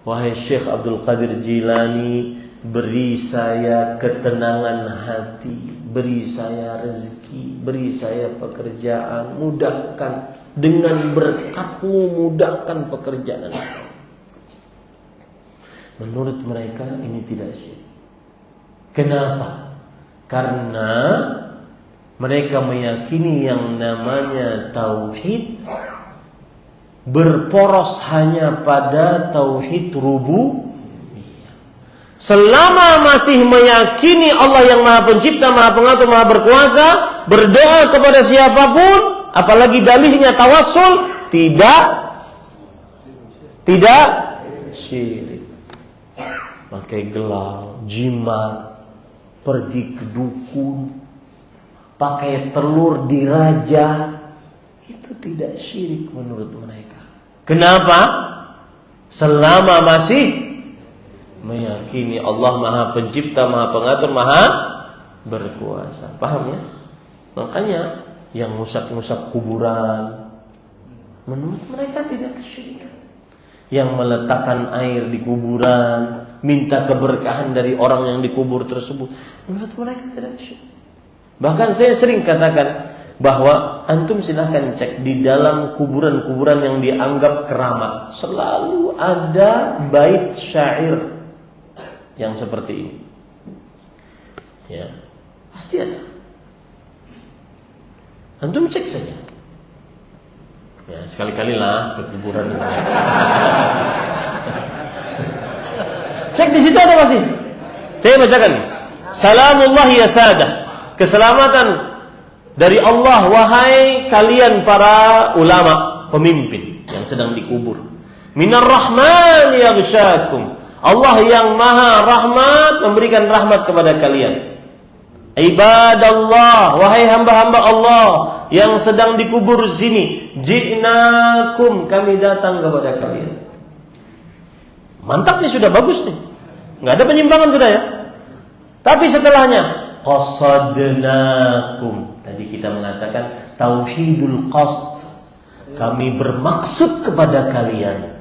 Wahai Syekh Abdul Qadir Jilani, beri saya ketenangan hati, beri saya rezeki, beri saya pekerjaan, mudahkan dengan berkatmu, mudahkan pekerjaan. Menurut mereka ini tidak syirik. Kenapa? Karena mereka meyakini yang namanya tauhid berporos hanya pada tauhid rububiyah. Selama masih meyakini Allah yang Maha Pencipta, Maha Pengatur, Maha Berkuasa, berdoa kepada siapapun, apalagi dalihnya tawassul, tidak syirik. Pakai gelang, jimat, pergi ke dukun, pakai telur dirajah, itu tidak syirik menurut mereka. Kenapa? Selama masih meyakini Allah Maha Pencipta, Maha Pengatur, Maha Berkuasa. Paham ya? Makanya yang ngusap-ngusap kuburan, menurut mereka tidak kesyirikan. Yang meletakkan air di kuburan, minta keberkahan dari orang yang dikubur tersebut, menurut mereka tidak kesyirikan. Bahkan saya sering katakan bahwa antum silahkan cek di dalam kuburan-kuburan yang dianggap keramat, selalu ada bait syair yang seperti ini. Ya, pasti ada. Antum cek saja. Ya, sekali-kali lah ke kuburan itu. Cek di situ ada pasti. Saya bacakan. Salamullah ya sadah. Keselamatan dari Allah wahai kalian para ulama, pemimpin yang sedang dikubur. Minar Rahman yaghsyakum. Allah yang Maha Rahmat memberikan rahmat kepada kalian. Ibadallah, wahai hamba-hamba Allah yang sedang dikubur sini, ji'nakum, kami datang kepada kalian. Mantap nih, sudah bagus nih, nggak ada penyimpangan sudah ya. Tapi setelahnya qasadnakum, tadi kita mengatakan tauhidul qasd, kami bermaksud kepada kalian.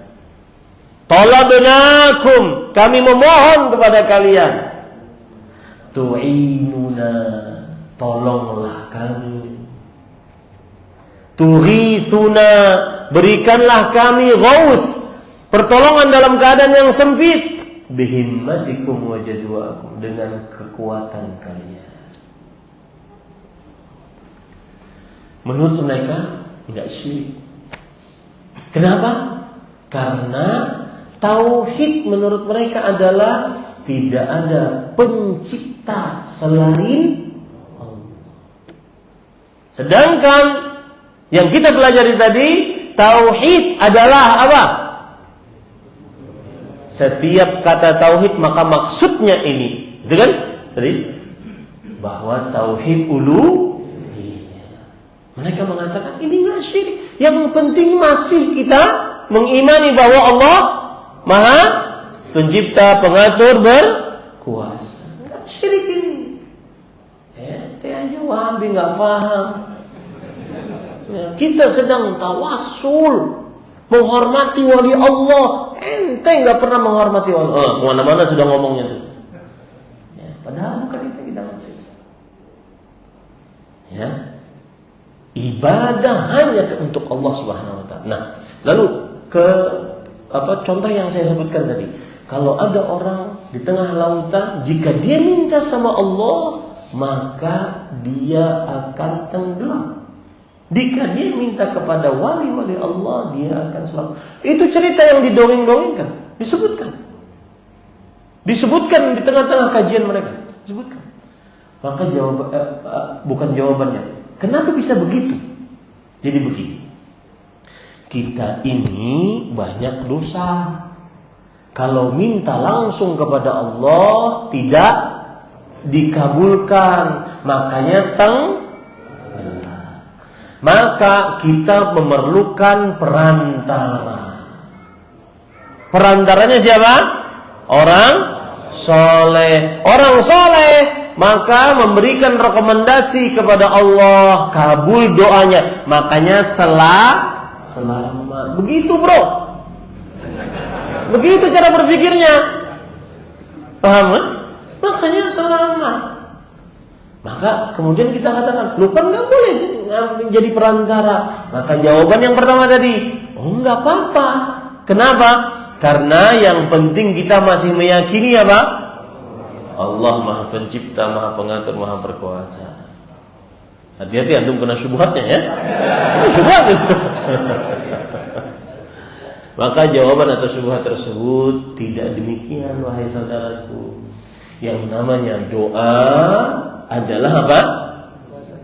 Talabnakum, kami memohon kepada kalian. Tu'inuna, tolonglah kami. Tughithuna, berikanlah kami ghauth, pertolongan dalam keadaan yang sempit. Bihimmatikum wa jadwaakum, dengan kekuatan kalian. Menurut mereka enggak syirik. Kenapa? Karena tauhid menurut mereka adalah tidak ada pencipta selain Allah. Sedangkan yang kita pelajari tadi, tauhid adalah apa? Setiap kata tauhid maka maksudnya ini, gitu kan? Tadi bahwa tauhid uluhiyah. Mereka mengatakan ini nggak syirik. Yang penting masih kita mengimani bahwa Allah Maha Pencipta, Pengatur, Berkuasa. Nggak syirik ini. Ente aja wahabi nggak paham. Ya, kita sedang tawassul, menghormati wali Allah. Ente nggak pernah menghormati wali Allah. Kemana-mana sudah ngomongnya tuh. Ya, padahal bukan itu kita maksud. Ya, ibadah hanya untuk Allah Subhanahu Wa Taala. Nah, lalu contoh yang saya sebutkan tadi. Kalau ada orang di tengah lautan, jika dia minta sama Allah, maka dia akan tenggelam. Jika dia minta kepada wali-wali Allah, dia akan selamat. Itu cerita yang didongeng-dongengkan, disebutkan di tengah-tengah kajian mereka, disebutkan. Maka bukan jawabannya. Kenapa bisa begitu? Jadi begini. Kita ini banyak dosa. Kalau minta langsung kepada Allah tidak dikabulkan, makanya maka kita memerlukan perantara. Perantaranya siapa? Orang soleh. Orang soleh maka memberikan rekomendasi kepada Allah, kabul doanya. Makanya selamat. Begitu bro. Begitu cara berpikirnya. Paham kan? Makanya selamat. Maka kemudian kita katakan, lu kan gak boleh jadi perantara. Maka jawaban yang pertama tadi, nggak apa-apa. Kenapa? Karena yang penting kita masih meyakini apa? Allah Maha Pencipta, Maha Pengatur, Maha Berkuasa. Hati-hati antum kena syubhatnya ya. Syubhat itu. Maka jawaban atas syubhat tersebut tidak demikian wahai saudaraku. Yang namanya doa adalah apa?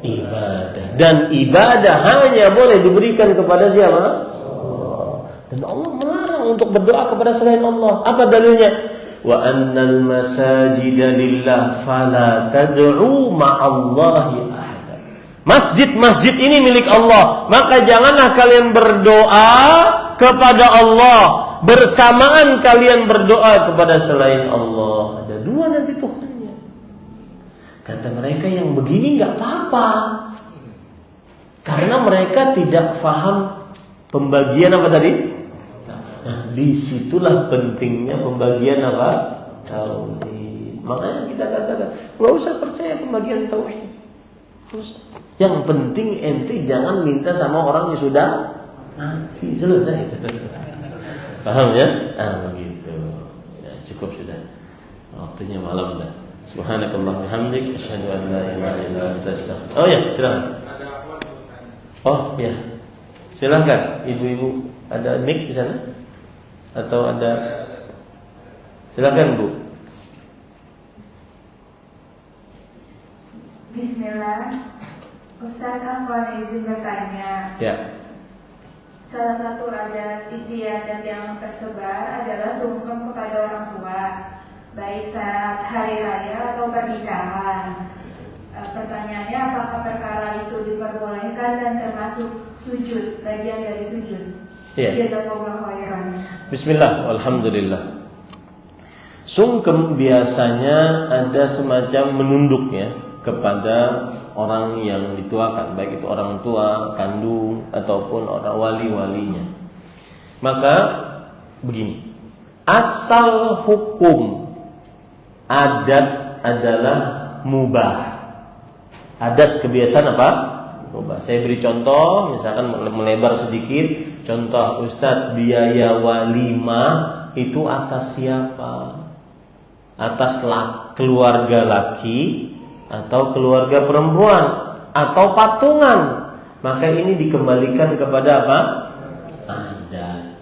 Ibadah. Dan ibadah hanya boleh diberikan kepada siapa? Allah. Dan Allah melarang untuk berdoa kepada selain Allah. Apa dalilnya? Wa annal masajida lillah fala tad'u ma'allahi ahada. Masjid-masjid ini milik Allah, maka janganlah kalian berdoa kepada Allah bersamaan kalian berdoa kepada selain Allah. Ada dua nanti Tuhannya. Kata mereka yang begini nggak apa-apa, karena mereka tidak paham pembagian apa tadi. Nah, disitulah pentingnya pembagian apa? Tauhid. Makanya kita katakan nggak usah percaya pembagian tauhid. Yang penting ente jangan minta sama orang yang sudah mati. Selesai. Paham ya? Begitu. Ya, cukup sudah. Waktunya malam dah. Subhanakallah bihamdik asyhadu an la ilaha illa anta astaghfiruka. Oh ya, silakan. Oh ya. Silakan ibu-ibu, ada mic di sana? Atau ada? Silakan Bu. Bismillah. Ustaz Afwan izin bertanya. Ya. Salah satu adat istiadat yang tersebar adalah sungkem kepada orang tua, baik saat hari raya atau pernikahan. Pertanyaannya, apakah perkara itu diperbolehkan dan termasuk sujud, bagian dari sujud? Ya. Jazakallahu khairan. Bismillah, alhamdulillah. Sungkem biasanya ada semacam menunduk ya kepada orang yang dituakan, baik itu orang tua, kandung ataupun orang wali-walinya. Maka begini, asal hukum adat adalah mubah. Adat kebiasaan apa? Mubah. Saya beri contoh, misalkan melebar sedikit. Contoh Ustadz, biaya walimah itu atas siapa? Atas keluarga laki atau keluarga perempuan atau patungan. Maka ini dikembalikan kepada apa? Adat.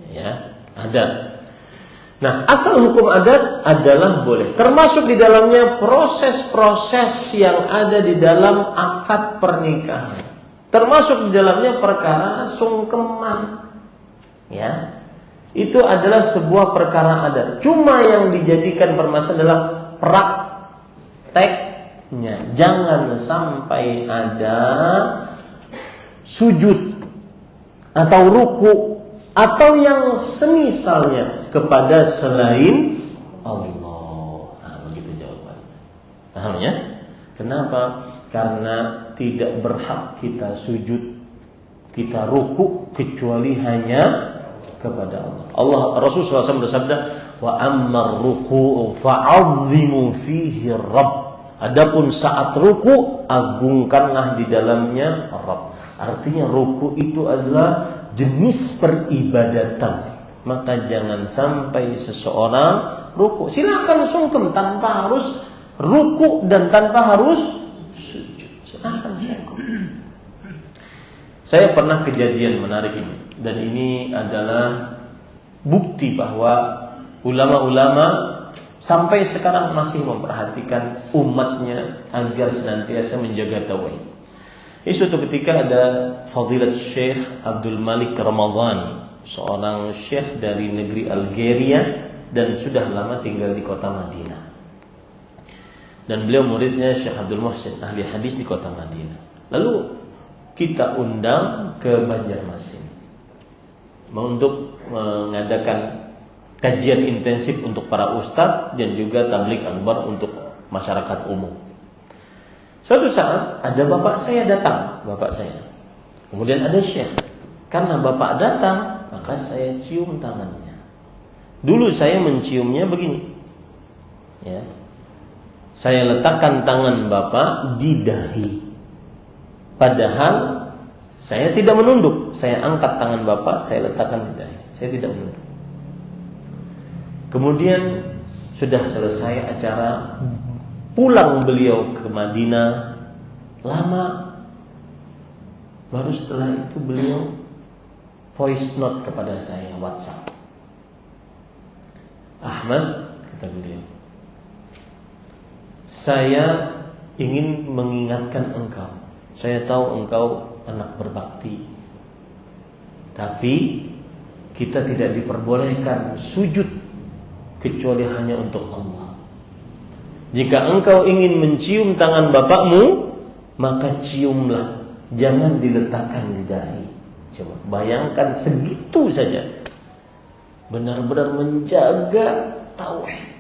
Ya, adat. Nah, asal hukum adat adalah boleh. Termasuk di dalamnya proses-proses yang ada di dalam akad pernikahan. Termasuk di dalamnya perkara sungkeman. Ya. Itu adalah sebuah perkara adat. Cuma yang dijadikan permasalahan adalah praktek Jangan sampai ada sujud atau ruku atau yang semisalnya kepada selain Allah. Nah, begitu jawabannya. Paham ya? Kenapa? Karena tidak berhak kita sujud, kita ruku kecuali hanya kepada Allah. Rasulullah SAW bersabda, wa ammar ruku'u fa'azzimu fihi rabb. Adapun saat ruku, agungkanlah di dalamnya Rabb. Artinya ruku itu adalah jenis peribadatan. Maka jangan sampai seseorang ruku. Silakan sungkem tanpa harus ruku dan tanpa harus sujud. Silakan sungkem. Saya pernah kejadian menarik ini, dan ini adalah bukti bahwa ulama-ulama sampai sekarang masih memperhatikan umatnya agar senantiasa menjaga tauhid. Suatu ketika ada Fadilat Syekh Abdul Malik Ramadhani, seorang syekh dari negeri Algeria dan sudah lama tinggal di kota Madinah. Dan beliau muridnya Syekh Abdul Muhsin, ahli hadis di kota Madinah. Lalu kita undang ke Banjarmasin untuk mengadakan kajian intensif untuk para ustadz dan juga tabligh akbar untuk masyarakat umum. Suatu saat ada bapak saya datang, kemudian ada syekh. Karena bapak datang, maka saya cium tangannya. Dulu saya menciumnya begini, ya. Saya letakkan tangan bapak di dahi. Padahal saya tidak menunduk. Saya angkat tangan bapak, saya letakkan di dahi. Saya tidak menunduk. Kemudian sudah selesai acara, pulang beliau ke Madinah. Lama, baru setelah itu beliau voice note kepada saya, WhatsApp. Ahmad, kata beliau, saya ingin mengingatkan engkau. Saya tahu engkau anak berbakti, tapi kita tidak diperbolehkan sujud kecuali hanya untuk Allah. Jika engkau ingin mencium tangan bapakmu, maka ciumlah, jangan diletakkan di dahi. Coba bayangkan segitu saja, benar-benar menjaga tauhid.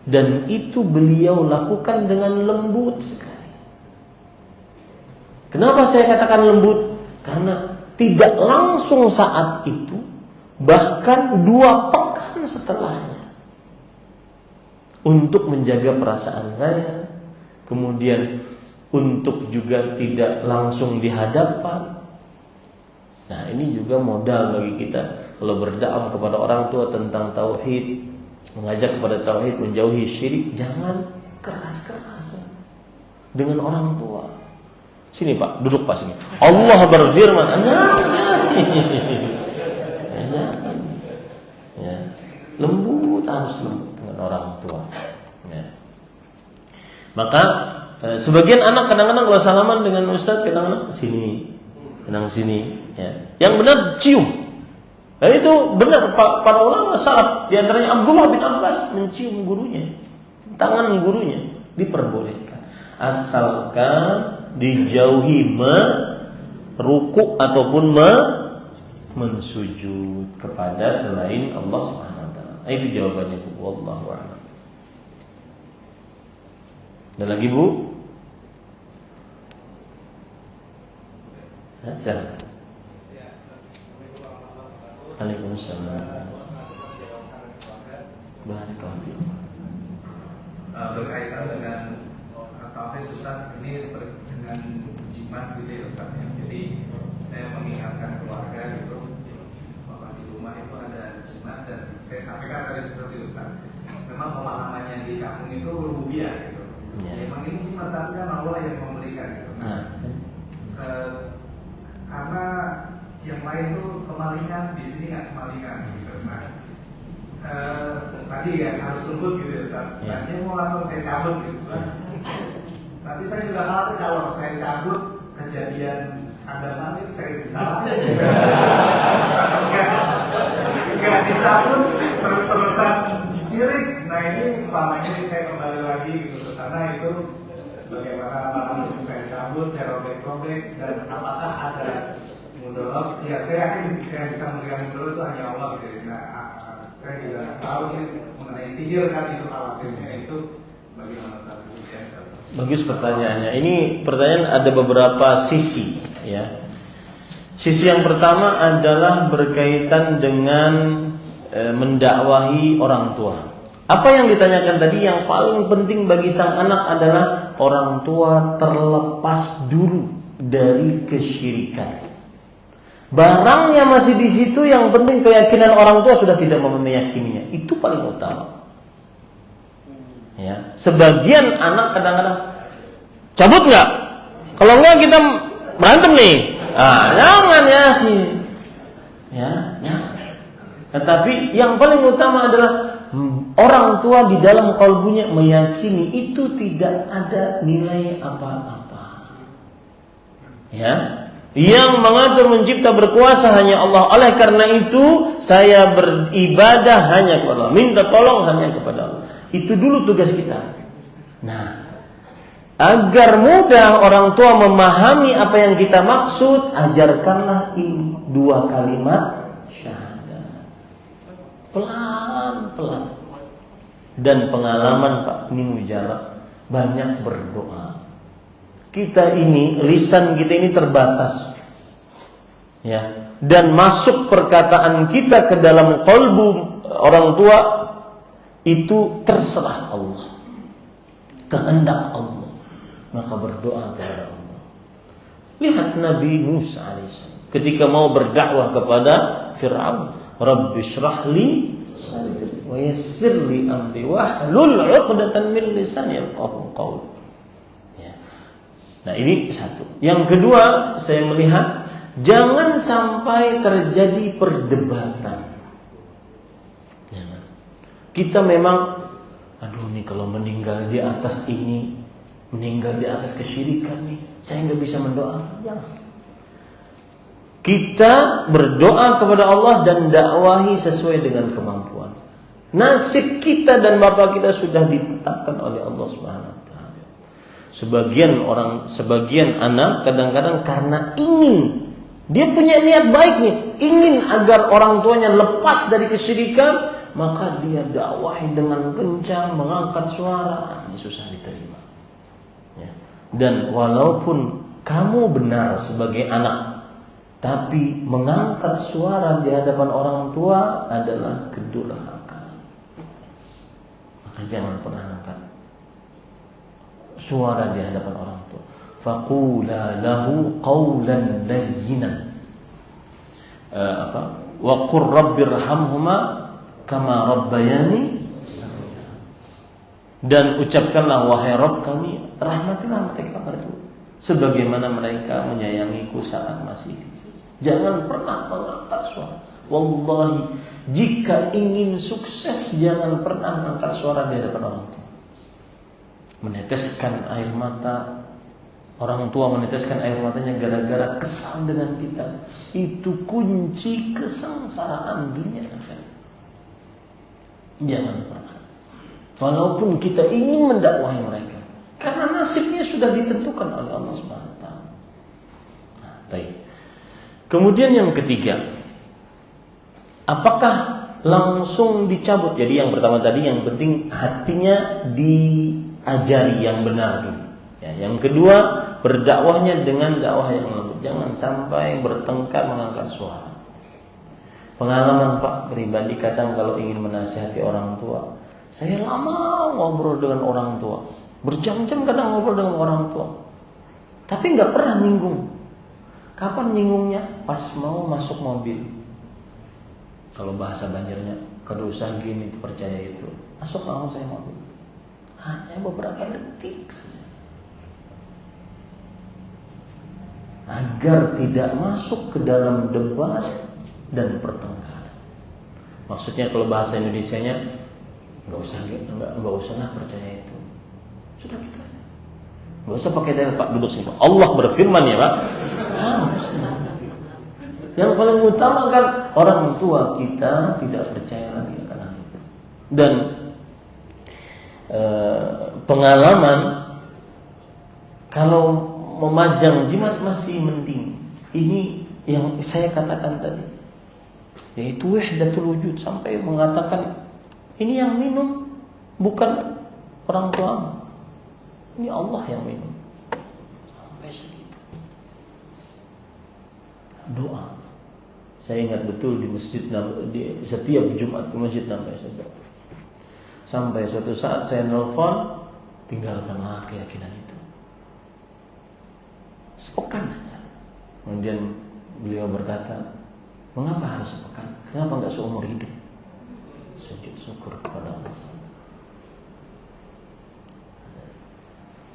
Dan itu beliau lakukan dengan lembut sekali. Kenapa saya katakan lembut? Karena tidak langsung saat itu, bahkan 2 pekan setelahnya, untuk menjaga perasaan saya, kemudian untuk juga tidak langsung di hadapan. Nah, ini juga modal bagi kita kalau berdakwah kepada orang tua tentang tauhid, mengajak kepada tauhid, menjauhi syirik, jangan keras-kerasan dengan orang tua. Sini Pak, duduk Pak sini. Allah berfirman, ya, lembut, harus lembut dengan orang tua. Ya. Maka sebagian anak kadang-kadang kalau salaman dengan ustadz, kadang-kadang sini, ya. Yang benar cium. Dan itu benar, para ulama salaf, di antaranya Abdullah bin Abbas mencium gurunya, tangan gurunya diperbolehkan, asalkan dijauhi meruku ataupun mensujud kepada selain Allah Subhanahu wa taala. Itu jawabannya, Bu. Wallahu a'lam. Ada lagi, Bu? Silakan. Waalaikumsalam. Barakallahu fiik. Berkaitan dengan tauhid Ustaz, ini dengan jimat gitu ya Ustaz. Jadi saya mengingatkan keluarga gitu bahwa di rumah itu ada jimat, dan saya sampaikan tadi seperti Ustaz, memang pemahamannya di kampung itu rububiyah gitu. Ya. Memang ini jimat, tapi kan Allah yang memberikan gitu. Karena yang lain tuh kemalingan, di sini nggak kemalingan gitu. Nah, tadi ya harus lembut gitu ya Ustaz. Nah, ini mau langsung saya cabut gitu kan. Nanti saya juga khawatir kalau saya cabut kejadian Anda mati, saya salah. Enggak dicabut terus-terusan syirik. Nah ini umpamanya saya kembali lagi gitu ke sana itu bagaimana panas itu saya cabut, saya robek-robek, dan apakah ada mudorot? Ya saya yakin yang bisa memberikan mudorot itu hanya Allah gitu. Nah, saya juga tahu ini mengenai sihir kan itu khawatirnya itu bagaimana Ustaz? Bagus pertanyaannya. Ini pertanyaan ada beberapa sisi ya. Sisi yang pertama adalah berkaitan dengan mendakwahi orang tua. Apa yang ditanyakan tadi yang paling penting bagi sang anak adalah orang tua terlepas dulu dari kesyirikan. Barangnya masih di situ, yang penting keyakinan orang tua sudah tidak mau meyakininya. Itu paling utama. Ya, sebagian anak kadang-kadang cabut nggak? Kalau nggak kita berantem nih. Jangan ya sih. Ya. Tetapi yang paling utama adalah orang tua di dalam kalbunya meyakini itu tidak ada nilai apa-apa. Ya. Yang mengatur, mencipta, berkuasa hanya Allah. Oleh karena itu saya beribadah hanya kepada Allah, minta tolong hanya kepada Allah. Itu dulu tugas kita. Nah, agar mudah orang tua memahami apa yang kita maksud, ajarkanlah ini 2 kalimat syahadat. Pelan-pelan. Dan pengalaman Pak, ini mujarab, banyak berdoa. Kita ini, lisan kita ini terbatas. Ya, dan masuk perkataan kita ke dalam kalbu orang tua itu terserah Allah, kehendak Allah. Maka berdoa kepada Allah. Lihat Nabi Musa alaihissalam ketika mau berdakwah kepada Fir'aun, Rabbi shrah li sadri wa yassir li amri wahlul 'uqdatan min lisani yafqahu qawli. Ya. Nah, ini satu. Yang kedua, saya melihat jangan sampai terjadi perdebatan. Jangan. Kita memang, aduh nih kalau meninggal di atas ini, meninggal di atas kesyirikan nih, saya nggak bisa mendoakan. Jangan. Kita berdoa kepada Allah dan dakwahi sesuai dengan kemampuan. Nasib kita dan bapak kita sudah ditetapkan oleh Allah Subhanahu wa taala. Sebagian anak kadang-kadang karena ingin, dia punya niat baik nih, ingin agar orang tuanya lepas dari kesyirikan, maka dia dakwahi dengan kencang, mengangkat suara, ini susah diterima. Ya. Dan walaupun kamu benar sebagai anak, tapi mengangkat suara di hadapan orang tua adalah kedurhakaan. Maka jangan pernah angkat suara di hadapan orang tua. Faqula lahu qawlan layyinan. Wa qur rabbirhamhuma kama rabbayani. Dan ucapkanlah, wahai Rabb kami, rahmatilah mereka berdua sebagaimana mereka menyayangiku saat masih kecil. Jangan pernah mengangkat suara. Wallahi, jika ingin sukses, jangan pernah mengangkat suara di hadapan orang tua. Meneteskan air mata, orang tua meneteskan air matanya gara-gara kesal dengan kita, itu kunci kesengsaraan dunia akhirat. Jangan pernah. Walaupun kita ingin mendakwahi mereka, karena nasibnya sudah ditentukan oleh Allah Subhanahu wa taala. Nah, baik. Kemudian yang ketiga, apakah langsung dicabut? Jadi yang pertama tadi yang penting hatinya diajari yang benar dulu. Ya, yang kedua, berdakwahnya dengan dakwah yang lembut. Jangan sampai bertengkar mengangkat suara. Pengalaman Pak pribadi, kadang kalau ingin menasihati orang tua, saya lama ngobrol dengan orang tua, berjam-jam kadang ngobrol dengan orang tua, tapi nggak pernah nyinggung. Kapan nyinggungnya? Pas mau masuk mobil. Kalau bahasa Banjarnya, kalau usah gini percaya itu, masuk mau saya mobil. Hanya beberapa detik saja. Agar tidak masuk ke dalam debat dan pertengkaran. Maksudnya kalau bahasa Indonesianya, nggak usah lah percaya itu. Sudah gitu aja. Nggak usah pakai dalil, Pak, duduk sini Pak. Allah berfirman ya Pak. Yang paling utama kan orang tua kita tidak percaya lagi akan hal itu. Dan pengalaman, kalau memajang jimat masih mending. Ini yang saya katakan tadi, yaitu wahdatul wujud, sampai mengatakan ini yang minum bukan orang tua, ini Allah yang minum. Sampai segitu. Doa. Saya ingat betul di masjid, di setiap Jumat ke masjid Nabawi saya doa. Sampai suatu saat saya nelfon, tinggalkanlah keyakinan itu. Sepekan aja. Kemudian beliau berkata, mengapa harus sepekan? Kenapa enggak seumur hidup? Sujud syukur kepada Allah.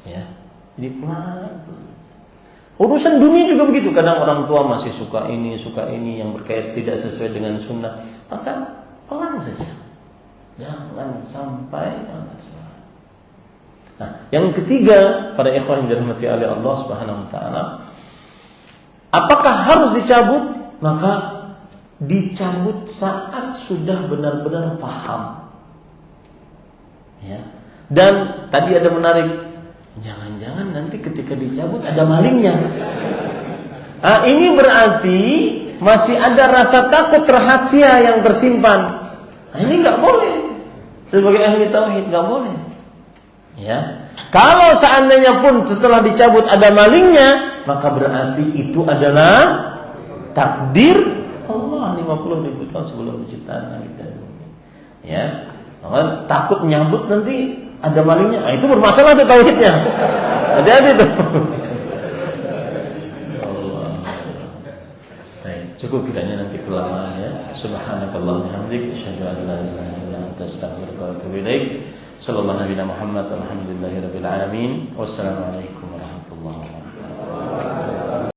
Ya, jadi pelan. Urusan dunia juga begitu. Kadang orang tua masih suka ini yang berkait tidak sesuai dengan sunnah. Maka pelan saja. Jangan sampai angkat suara. Nah, yang ketiga, pada ikhwan yang dirahmati oleh Allah Subhanahu wa taala, apakah harus dicabut? Maka dicabut saat sudah benar-benar paham. Ya. Dan tadi ada menarik, jangan-jangan nanti ketika dicabut ada malingnya. Ini berarti masih ada rasa takut rahasia yang tersimpan. Ini nggak boleh. Sebagai ahli tauhid nggak boleh. Ya. Kalau seandainya pun setelah dicabut ada malingnya, maka berarti itu adalah takdir Allah 50.000 tahun sebelum penciptaan langit dan bumi. Ya. Maka takut nyabut nanti ada malingnya. Itu bermasalah tuh tauhidnya. Hati-hati tuh. Allah. Baik, cukup kiranya nanti kelamaan ya. Subhanakallahumma wa bihamdika asyhadu an la ilaha illa anta astaghfiruka wa atubu ilaik. Sallallahu alaihi wa sallam Muhammad alhamdulillahirabbil alamin. Wassalamualaikum warahmatullahi wabarakatuh.